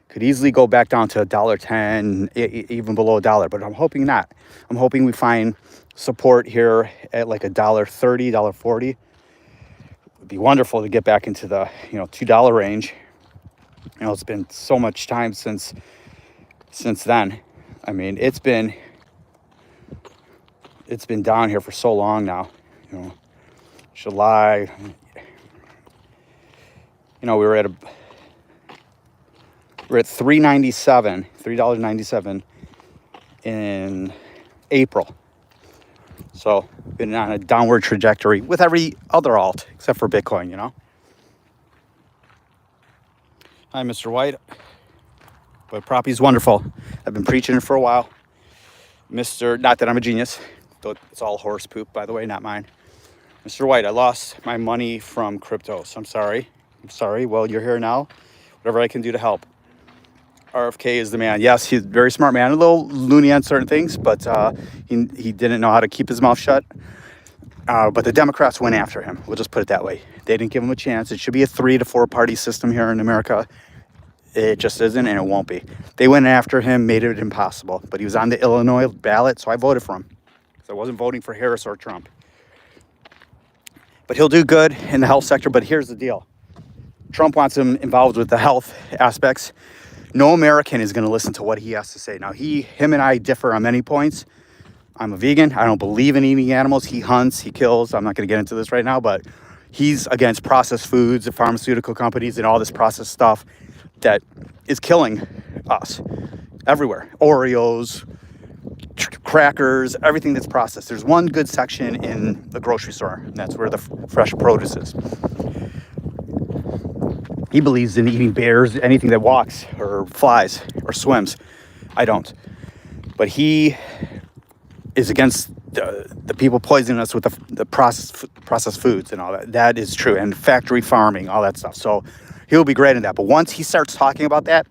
Could easily go back down to $1.10, even below $1, but I'm hoping not. I'm hoping we find support here at like $1.30, $1.40. It would be wonderful to get back into the, $2 range. You know, it's been so much time since then. I mean, it's been down here for so long now. You know, July. You know, we were at $3.97 in April. So been on a downward trajectory with every other alt except for Bitcoin, you know. Hi, Mr. White. But Propy's wonderful. I've been preaching it for a while. Not that I'm a genius. It's all horse poop, by the way, not mine. Mr. White, I lost my money from cryptos. I'm sorry. Well, you're here now. Whatever I can do to help. RFK is the man. Yes, he's a very smart man. A little loony on certain things, but he didn't know how to keep his mouth shut. But the Democrats went after him. We'll just put it that way. They didn't give him a chance. It should be a 3 to 4 party system here in America. It just isn't, and it won't be. They went after him, made it impossible. But he was on the Illinois ballot, so I voted for him. So I wasn't voting for Harris or Trump. But he'll do good in the health sector. But here's the deal. Trump wants him involved with the health aspects. No American is going to listen to what he has to say. Now, him and I differ on many points. I'm a vegan. I don't believe in eating animals. He hunts, he kills. I'm not going to get into this right now, but He's against processed foods and pharmaceutical companies and all this processed stuff that is killing us everywhere. Oreos, crackers, everything that's processed. There's one good section in the grocery store, and that's where the fresh produce is. He believes in eating bears, anything that walks or flies or swims. I don't. But he is against the people poisoning us with the processed foods and all that. That is true. And factory farming, all that stuff. So he'll be great in that. But once he starts talking about that,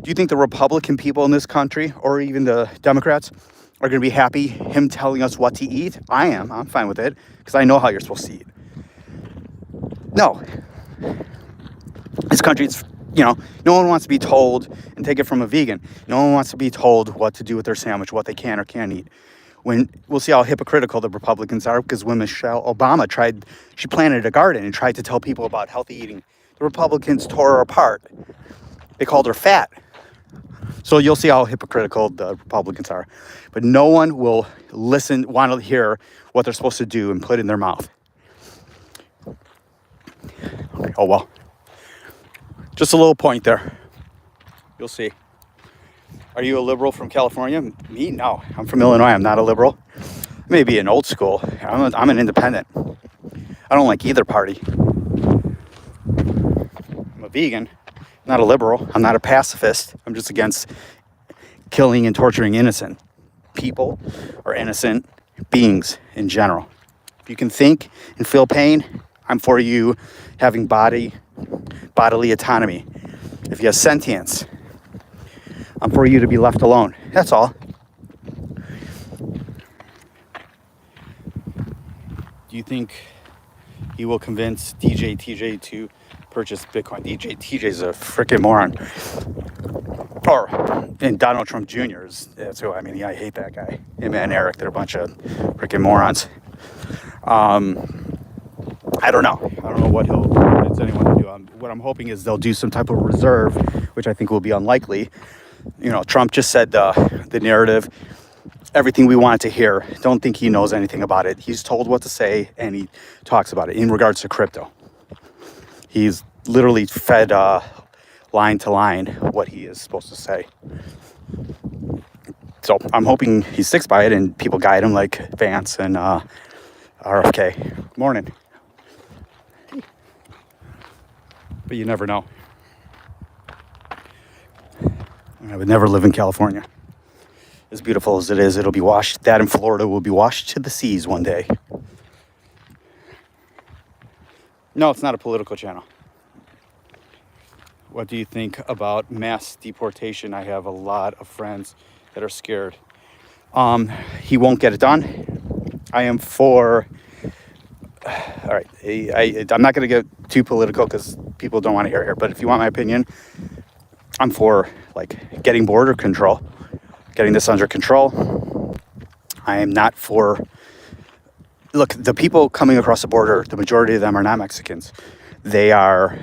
do you think the Republican people in this country or even the Democrats are going to be happy him telling us what to eat? I am. I'm fine with it because I know how you're supposed to eat. No. This country, it's, no one wants to be told, and take it from a vegan, no one wants to be told what to do with their sandwich, what they can or can't eat. We'll see how hypocritical the Republicans are, because when Michelle Obama she planted a garden and tried to tell people about healthy eating. The Republicans tore her apart. They called her fat. So you'll see how hypocritical the Republicans are. But no one will want to hear what they're supposed to do and put in their mouth. Oh, well. Just a little point there. You'll see. Are you a liberal from California? Me? No. I'm from Illinois. I'm not a liberal. Maybe an old school. I'm an independent. I don't like either party. I'm a vegan. I'm not a liberal. I'm not a pacifist. I'm just against killing and torturing innocent people or innocent beings in general. If you can think and feel pain, I'm for you having bodily autonomy. If you have sentience, I'm for you to be left alone. That's all. Do you think he will convince DJ TJ to purchase Bitcoin? DJ TJ's a freaking moron. And Donald Trump Jr. That's who, I hate that guy. Him and Eric, they're a bunch of freaking morons. I don't know what he'll convince anyone to do. What I'm hoping is they'll do some type of reserve, which I think will be unlikely. Trump just said the narrative, everything we wanted to hear. Don't think he knows anything about it. He's told what to say, and he talks about it in regards to crypto. He's literally fed line to line what he is supposed to say. So I'm hoping he sticks by it and people guide him like Vance and RFK. Good morning. But you never know. I would never live in California. As beautiful as it is, it'll be washed. That in Florida will be washed to the seas one day. No, it's not a political channel. What do you think about mass deportation? I have a lot of friends that are scared. He won't get it done. I am for... All right, I'm not going to get too political because people don't want to hear it here. But if you want my opinion, I'm for getting border control, getting this under control. I am not for... Look, the people coming across the border, the majority of them are not Mexicans. They are,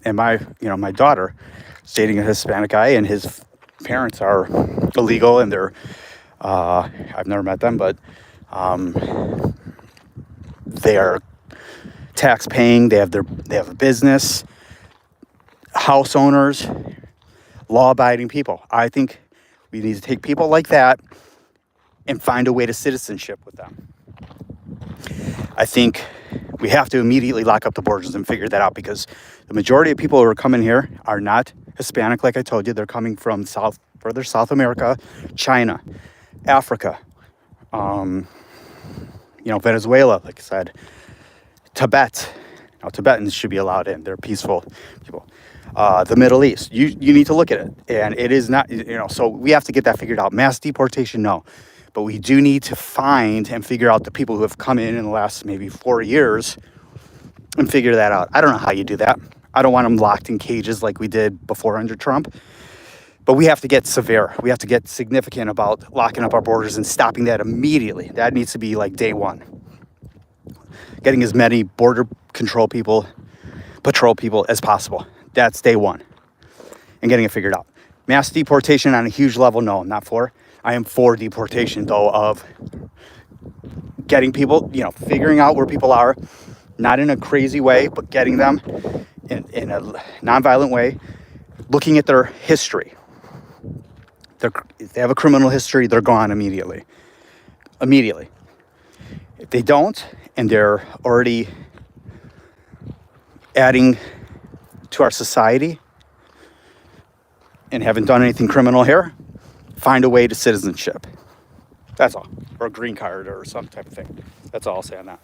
and my daughter is dating a Hispanic guy, and his parents are illegal, and they're, I've never met them, but they are tax paying. They have a business, house owners, law abiding people. I think we need to take people like that and find a way to citizenship with them. I think we have to immediately lock up the borders and figure that out, because the majority of people who are coming here are not Hispanic, like I told you. They're coming from further South America, China, Africa, Venezuela, like I said, Tibet. Now, Tibetans should be allowed in. They're peaceful people. The Middle East. You need to look at it. And it is not, so we have to get that figured out. Mass deportation, no. But we do need to find and figure out the people who have come in the last maybe 4 years and figure that out. I don't know how you do that. I don't want them locked in cages like we did before under Trump. But we have to get severe. We have to get significant about locking up our borders and stopping that immediately. That needs to be day one. Getting as many border control people, patrol people as possible. That's day one. And getting it figured out. Mass deportation on a huge level, no, I'm not for. I am for deportation, though, of getting people, figuring out where people are not in a crazy way, but getting them in a nonviolent way, looking at their history. If they have a criminal history, they're gone immediately. Immediately. If they don't, and they're already adding to our society and haven't done anything criminal here, find a way to citizenship. That's all. Or a green card or some type of thing. That's all I'll say on that.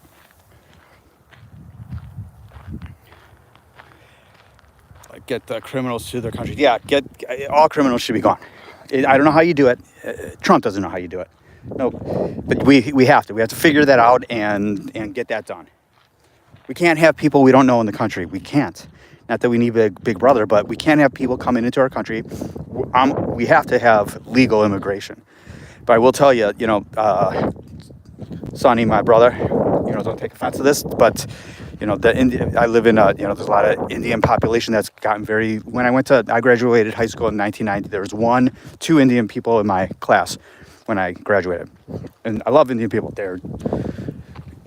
Like, get the criminals to their country. Yeah, all criminals should be gone. I don't know how you do it. Trump doesn't know how you do it. No, but we have to. We have to figure that out and get that done. We can't have people we don't know in the country. We can't. Not that we need Big Brother, but we can't have people coming into our country. We have to have legal immigration. But I will tell you, Sonny, my brother, don't take offense to this, but, I live in, there's a lot of Indian population that's gotten when I graduated high school in 1990, there was 2 Indian people in my class when I graduated. And I love Indian people. They're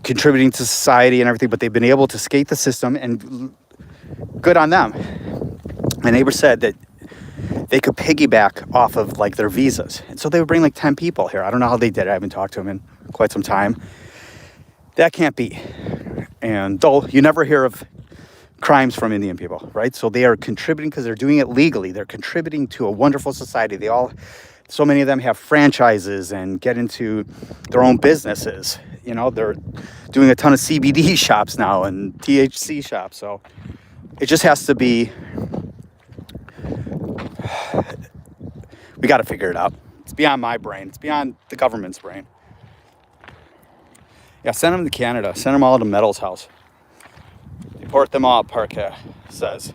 contributing to society and everything, but they've been able to skate the system, and good on them. My neighbor said that they could piggyback off of like their visas. And so they would bring like 10 people here. I don't know how they did it. I haven't talked to them in quite some time. That can't be. And though you never hear of crimes from Indian people, right? So they are contributing because they're doing it legally. They're contributing to a wonderful society. So many of them have franchises and get into their own businesses. They're doing a ton of CBD shops now and THC shops. So it just has to be, we got to figure it out. It's beyond my brain. It's beyond the government's brain. Yeah, send them to Canada. Send them all to Metal's house. Deport them all, Parquet says.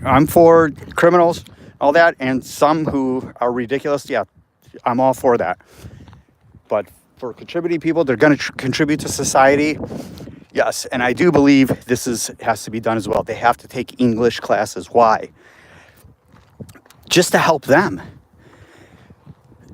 I'm for criminals, all that, and some who are ridiculous. Yeah, I'm all for that. But for contributing people, they're going to contribute to society. Yes, and I do believe this has to be done as well. They have to take English classes. Why? Just to help them.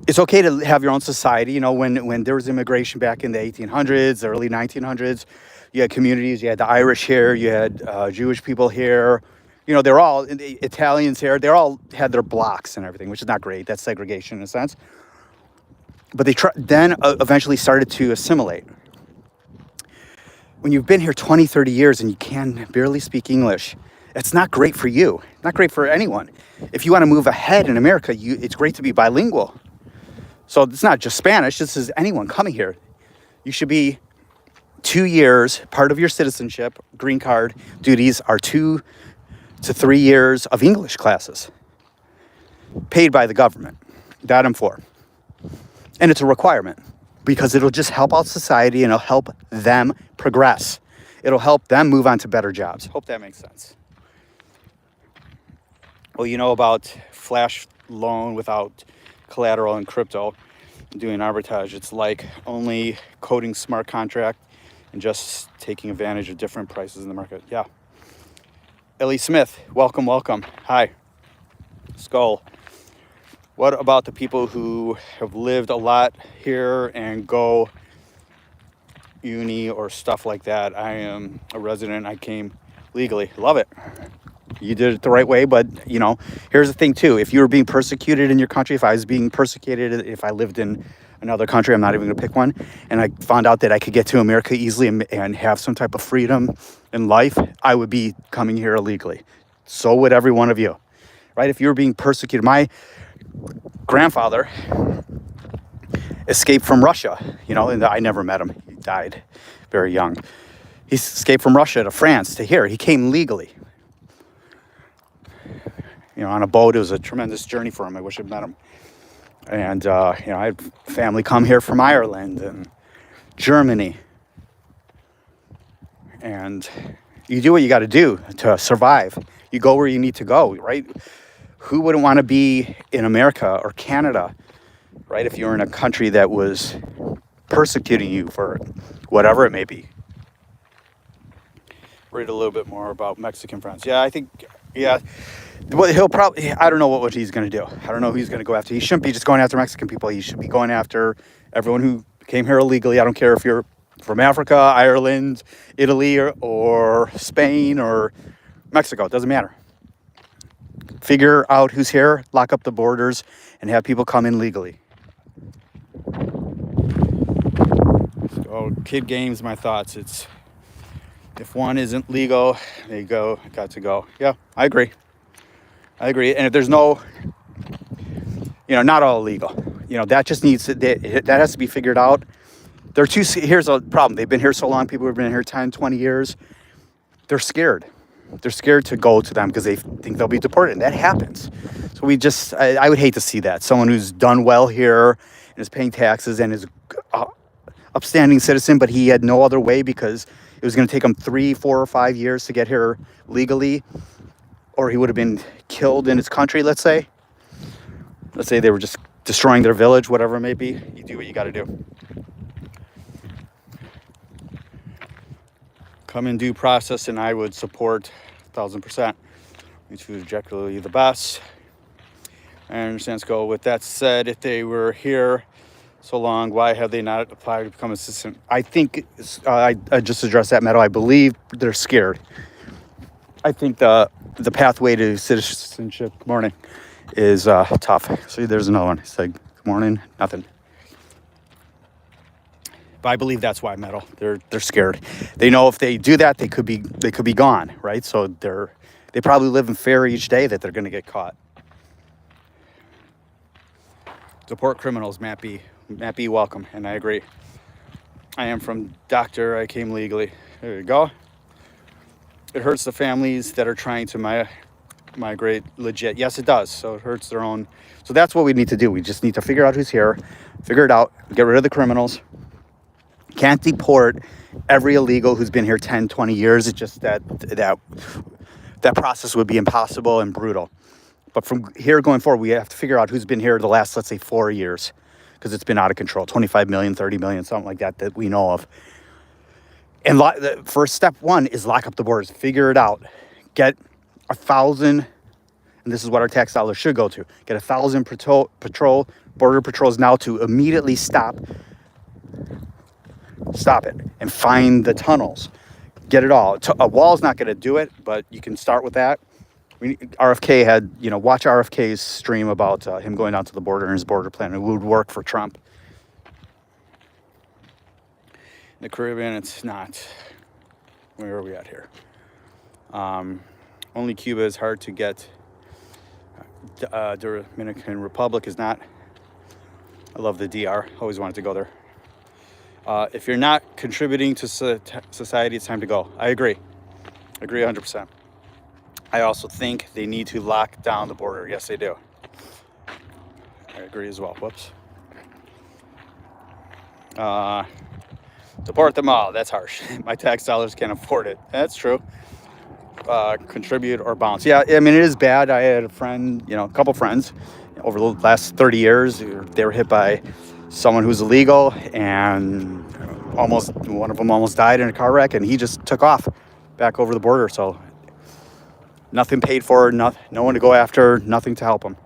It's okay to have your own society. When there was immigration back in the 1800s, the early 1900s, you had communities. You had the Irish here. You had Jewish people here. They're all Italians here. They all had their blocks and everything, which is not great. That's segregation in a sense. But they then eventually started to assimilate. When you've been here 20, 30 years and you can barely speak English, it's not great for you. Not great for anyone. If you want to move ahead in America, it's great to be bilingual. So it's not just Spanish. This is anyone coming here. You should be 2 years, part of your citizenship, green card duties are 2 to 3 years of English classes paid by the government. That I'm for. And it's a requirement because it'll just help out society and it'll help them progress. It'll help them move on to better jobs. Hope that makes sense. Well, about flash loan without collateral and crypto, doing arbitrage. It's like only coding smart contract and just taking advantage of different prices in the market. Yeah. Ellie Smith, welcome. Hi. Skull. What about the people who have lived a lot here and go uni or stuff like that? I am a resident. I came legally. Love it. You did it the right way, but here's the thing too. If you were being persecuted in your country, if I was being persecuted, if I lived in another country, I'm not even gonna pick one, and I found out that I could get to America easily and have some type of freedom in life, I would be coming here illegally. So would every one of you, right? If you were being persecuted, my grandfather escaped from Russia, and I never met him. He died very young. He escaped from Russia to France to here. He came legally. On a boat. It was a tremendous journey for him. I wish I'd met him. And, I had family come here from Ireland and Germany. And you do what you got to do to survive. You go where you need to go, right? Who wouldn't want to be in America or Canada, right? If you're in a country that was persecuting you for whatever it may be. Read a little bit more about Mexican friends. Yeah. Well, he'll probably, I don't know what he's going to do. I don't know who he's going to go after. He shouldn't be just going after Mexican people. He should be going after everyone who came here illegally. I don't care if you're from Africa, Ireland, Italy, or Spain or Mexico. It doesn't matter. Figure out who's here, lock up the borders, and have people come in legally. So, kid games, my thoughts. It's if one isn't legal, they got to go. Yeah, I agree. And if there's no, not all legal, that just needs to, that has to be figured out. Here's a problem. They've been here so long. People have been here 10, 20 years. They're scared. They're scared to go to them because they think they'll be deported. And that happens. So I would hate to see that. Someone who's done well here and is paying taxes and is upstanding citizen, but he had no other way because it was going to take him 3, 4, or 5 years to get here legally, or he would have been killed in his country, let's say. Let's say they were just destroying their village, whatever it may be. You do what you got to do. Come in due process, and I would support 1,000%. Which is objectively the best. I understand. Let's go. With that said, if they were here so long, why have they not applied to become assistant? I think I just addressed that, Meadow. I believe they're scared. I think the pathway to citizenship, good morning, is tough. See, there's another one. It's like, good morning, nothing. But I believe that's why, Meadow. They're scared. They know if they do that, they could be gone, right? So they probably live in fear each day that they're going to get caught. Deport criminals, Matt B, welcome, and I agree. I am from doctor. I came legally. There you go. It hurts the families that are trying to migrate legit. Yes, it does. So it hurts their own. So that's what we need to do. We just need to figure out who's here, figure it out, get rid of the criminals. Can't deport every illegal who's been here 10, 20 years. It's just that process would be impossible and brutal. But from here going forward, we have to figure out who's been here the last, let's say, 4 years, because it's been out of control. 25 million, 30 million, something like that we know of. And the first step one is lock up the borders. Figure it out. Get 1,000, and this is what our tax dollars should go to. Get 1,000 border patrols now to immediately stop it and find the tunnels. Get it all. A wall's not going to do it, but you can start with that. RFK had, watch RFK's stream about him going down to the border and his border plan. It would work for Trump. In the Caribbean, it's not. Where are we at here? Only Cuba is hard to get. Dominican Republic is not. I love the DR. Always wanted to go there. If you're not contributing to society, it's time to go. I agree 100%. I also think they need to lock down the border. Yes, they do. I agree as well. Whoops. Deport them all. That's harsh. My tax dollars can't afford it. That's true. Contribute or bounce. Yeah, I mean, it is bad. I had a friend, a couple friends over the last 30 years. They were hit by someone who's illegal, and one of them almost died in a car wreck, and he just took off back over the border. So nothing paid for, no one to go after, nothing to help him.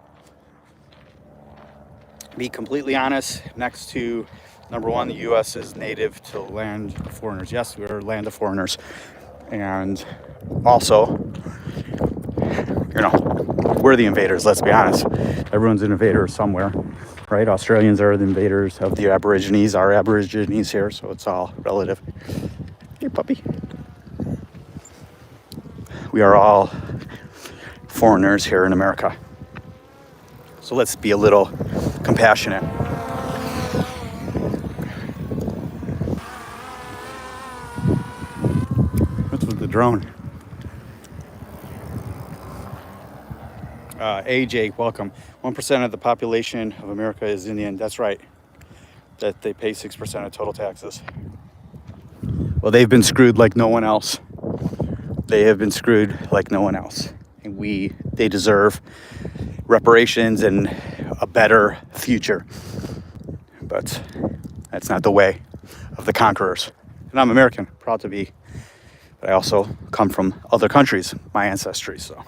Be completely honest, next to number one, the U.S. is native to land of foreigners. Yes, we're a land of foreigners. And also, we're the invaders, let's be honest. Everyone's an invader somewhere, right? Australians are the invaders of the Aborigines, our Aborigines here, so it's all relative. Hey, puppy. We are all foreigners here in America. So let's be a little compassionate. What's with the drone? AJ, welcome. 1% of the population of America is Indian. That's right. That they pay 6% of total taxes. Well, they've been screwed like no one else. They have been screwed like no one else. And they deserve reparations and a better future. But that's not the way of the conquerors. And I'm American, proud to be. But I also come from other countries, my ancestry, so.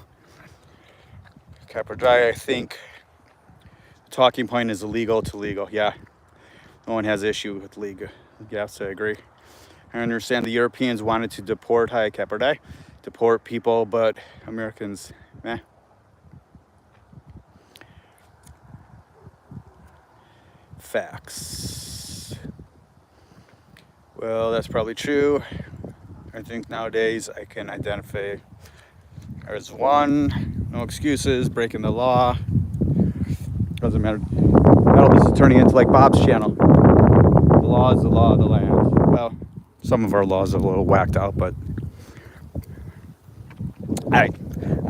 Capodry, I think the talking point is illegal to legal. Yeah, no one has issue with legal. Yes, I agree. I understand the Europeans wanted to deport deport people, but Americans, meh. Facts. Well, that's probably true. I think nowadays I can identify as one. No excuses, breaking the law. Doesn't matter. This is turning into like Bob's channel. The law is the law of the land. Well, some of our laws are a little whacked out, but I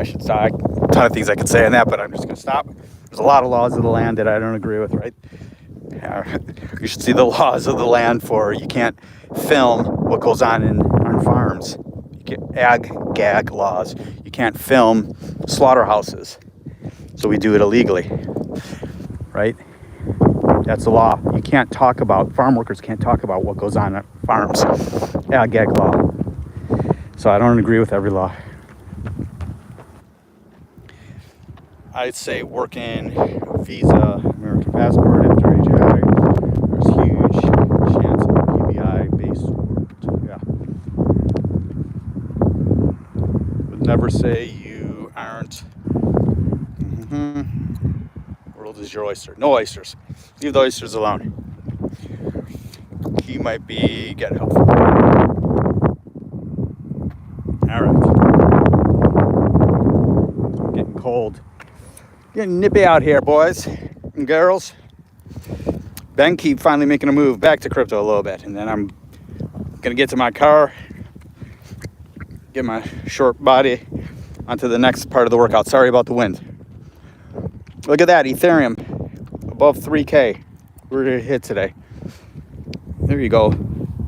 should stop. A ton of things I could say on that, but I'm just going to stop. There's a lot of laws of the land that I don't agree with, right? You should see the laws of the land for you can't film what goes on farms. You get gag laws. You can't film slaughterhouses. So we do it illegally, right? That's the law. You can't talk about, farm workers can't talk about what goes on at farms. Gag law. So I don't agree with every law. I'd say working visa, American passport, after HI, there's huge chance of UBI based. Yeah. Would never say you aren't. World is your oyster. No oysters. Leave the oysters alone. He might be getting help. All right. Getting cold. Getting nippy out here, boys and girls. Ben keep finally making a move back to crypto a little bit, and then I'm gonna get to my car, get my short body onto the next part of the workout. Sorry about the wind. Look at that, Ethereum above 3K. We're gonna hit today. There you go,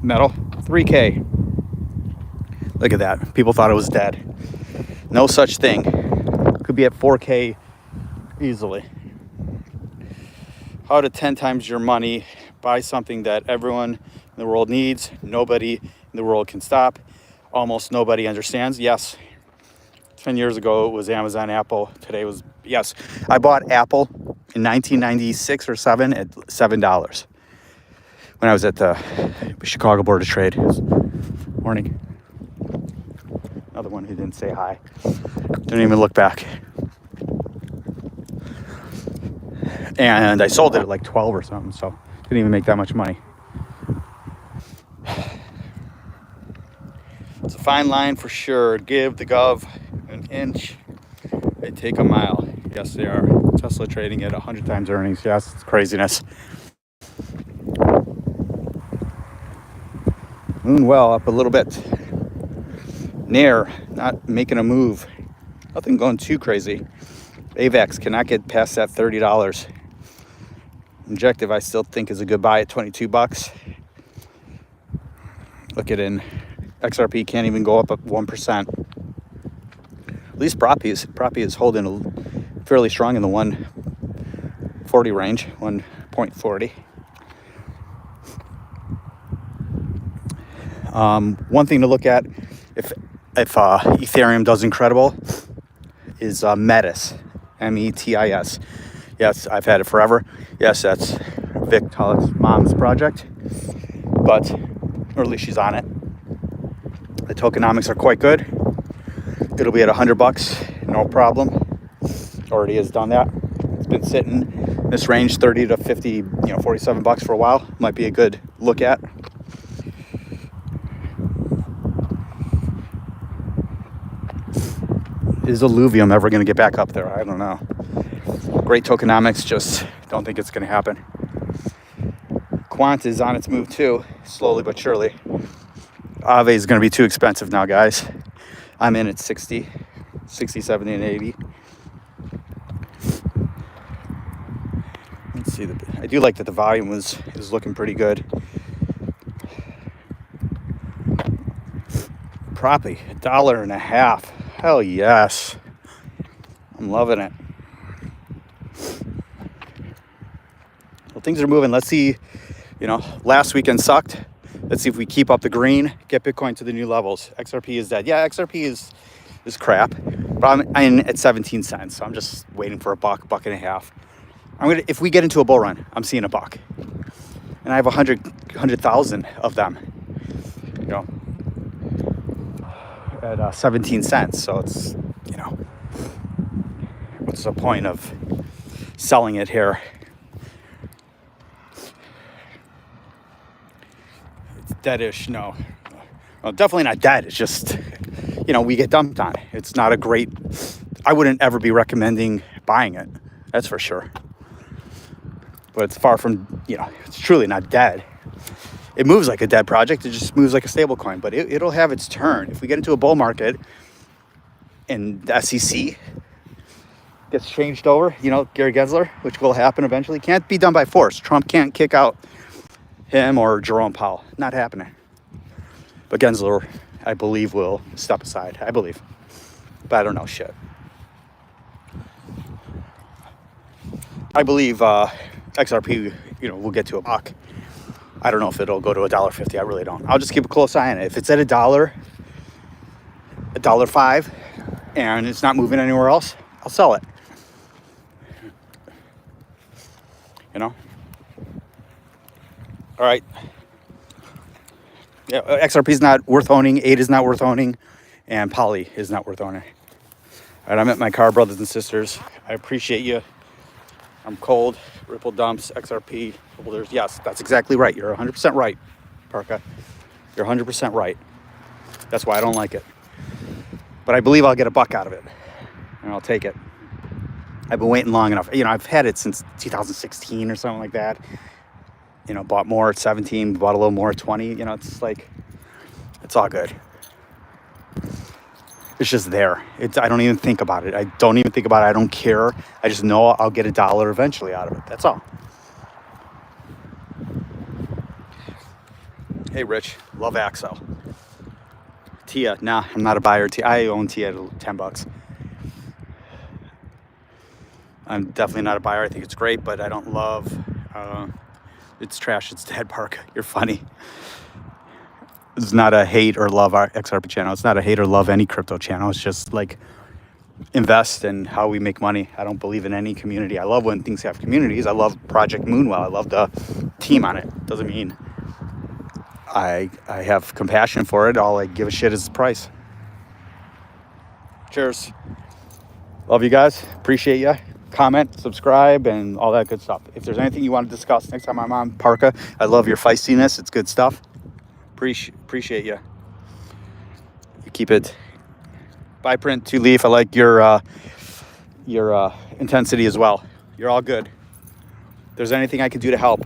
metal, 3K. Look at that. People thought it was dead. No such thing. Could be at 4K easily. How to 10 times your money, buy something that everyone in the world needs, nobody in the world can stop, almost nobody understands. Yes, 10 years ago it was Amazon, Apple. Today was, yes, I bought Apple in 1996 or 7 at $7 when I was at the Chicago Board of Trade. Morning. Another one who didn't say hi. Didn't even look back. And I sold it at like 12 or something, so didn't even make that much money. It's a fine line for sure. Give the gov an inch, they take a mile. Yes, they are. Tesla trading at 100 times earnings. Yes, it's craziness. Well, up a little bit. Nair, not making a move. Nothing going too crazy. AVAX cannot get past that $30. Injective, I still think is a good buy at 22 bucks. Look at in XRP can't even go up 1%. At least Propy is holding fairly strong in the 140 range, 1.40. One thing to look at if Ethereum does incredible is Metis, METIS. Yes, I've had it forever. Yes, that's Vic Talek's mom's project, but or at least she's on it. The tokenomics are quite good. It'll be at $100, no problem. Already has done that. It's been sitting in this range, 30 to 50, $47 for a while. Might be a good look at. Is Illuvium ever going to get back up there? I don't know. Great tokenomics, just don't think it's going to happen. Quant is on its move too, slowly but surely. Aave is going to be too expensive now, guys. I'm in at 60, 70, and 80. Let's see. I do like that the volume is looking pretty good. Propy, $1.50. Hell yes. I'm loving it. Well, things are moving. Let's see. Last weekend sucked. Let's see if we keep up the green, get Bitcoin to the new levels. XRP is dead. Yeah, XRP is crap. But I'm at 17 cents. So I'm just waiting for a buck and a half. If we get into a bull run, I'm seeing a buck. And I have 100,000 of them. you know, at 17 cents. So it's, you know, what's the point of selling it here? It's deadish. No, well, definitely not dead. It's just, you know, we get dumped on it. It's not a great, I wouldn't ever be recommending buying it. That's for sure. But it's far from, you know, it's truly not dead. It moves like a dead project. It just moves like a stable coin, but it'll have its turn. If we get into a bull market and the SEC gets changed over, you know, Gary Gensler, which will happen eventually, can't be done by force. Trump can't kick out him or Jerome Powell. Not happening. But Gensler, I believe, will step aside. I believe. But I don't know shit. I believe XRP, you know, will get to $1. I don't know if it'll go to $1.50. I really don't. I'll just keep a close eye on it. If it's at $1, $1.05, and it's not moving anywhere else, I'll sell it. You know? All right. Yeah, XRP is not worth owning. 8 is not worth owning. And Poly is not worth owning. All right, I'm at my car, brothers and sisters. I appreciate you. I'm cold. Ripple dumps, XRP, holders. Yes, that's exactly right. You're 100% right, Parka. You're 100% right. That's why I don't like it. But I believe I'll get $1 out of it. And I'll take it. I've been waiting long enough. You know, I've had it since 2016 or something like that. You know, bought more at 17, bought a little more at 20. You know, it's like, it's all good. It's just there. I don't even think about it. I don't even think about it. I don't care. I just know I'll get $1 eventually out of it. That's all. Hey, Rich. Love Axel. Tia. Nah, I'm not a buyer. I own Tia at $10. I'm definitely not a buyer. I think it's great, but I don't love... it's trash. It's dead, Park. You're funny. It's not a hate or love our XRP channel. It's not a hate or love any crypto channel. It's just like invest in how we make money. I don't believe in any community. I love when things have communities. I love Project Moonwell. I love the team on it. Doesn't mean I have compassion for it. All I give a shit is the price. Cheers. Love you guys. Appreciate you. Comment, subscribe, and all that good stuff. If there's anything you want to discuss next time I'm on, Parka, I love your feistiness. It's good stuff. Appreciate you. You keep it. Bye, Print 2 Leaf. I like your intensity as well. You're all good. If there's anything I can do to help,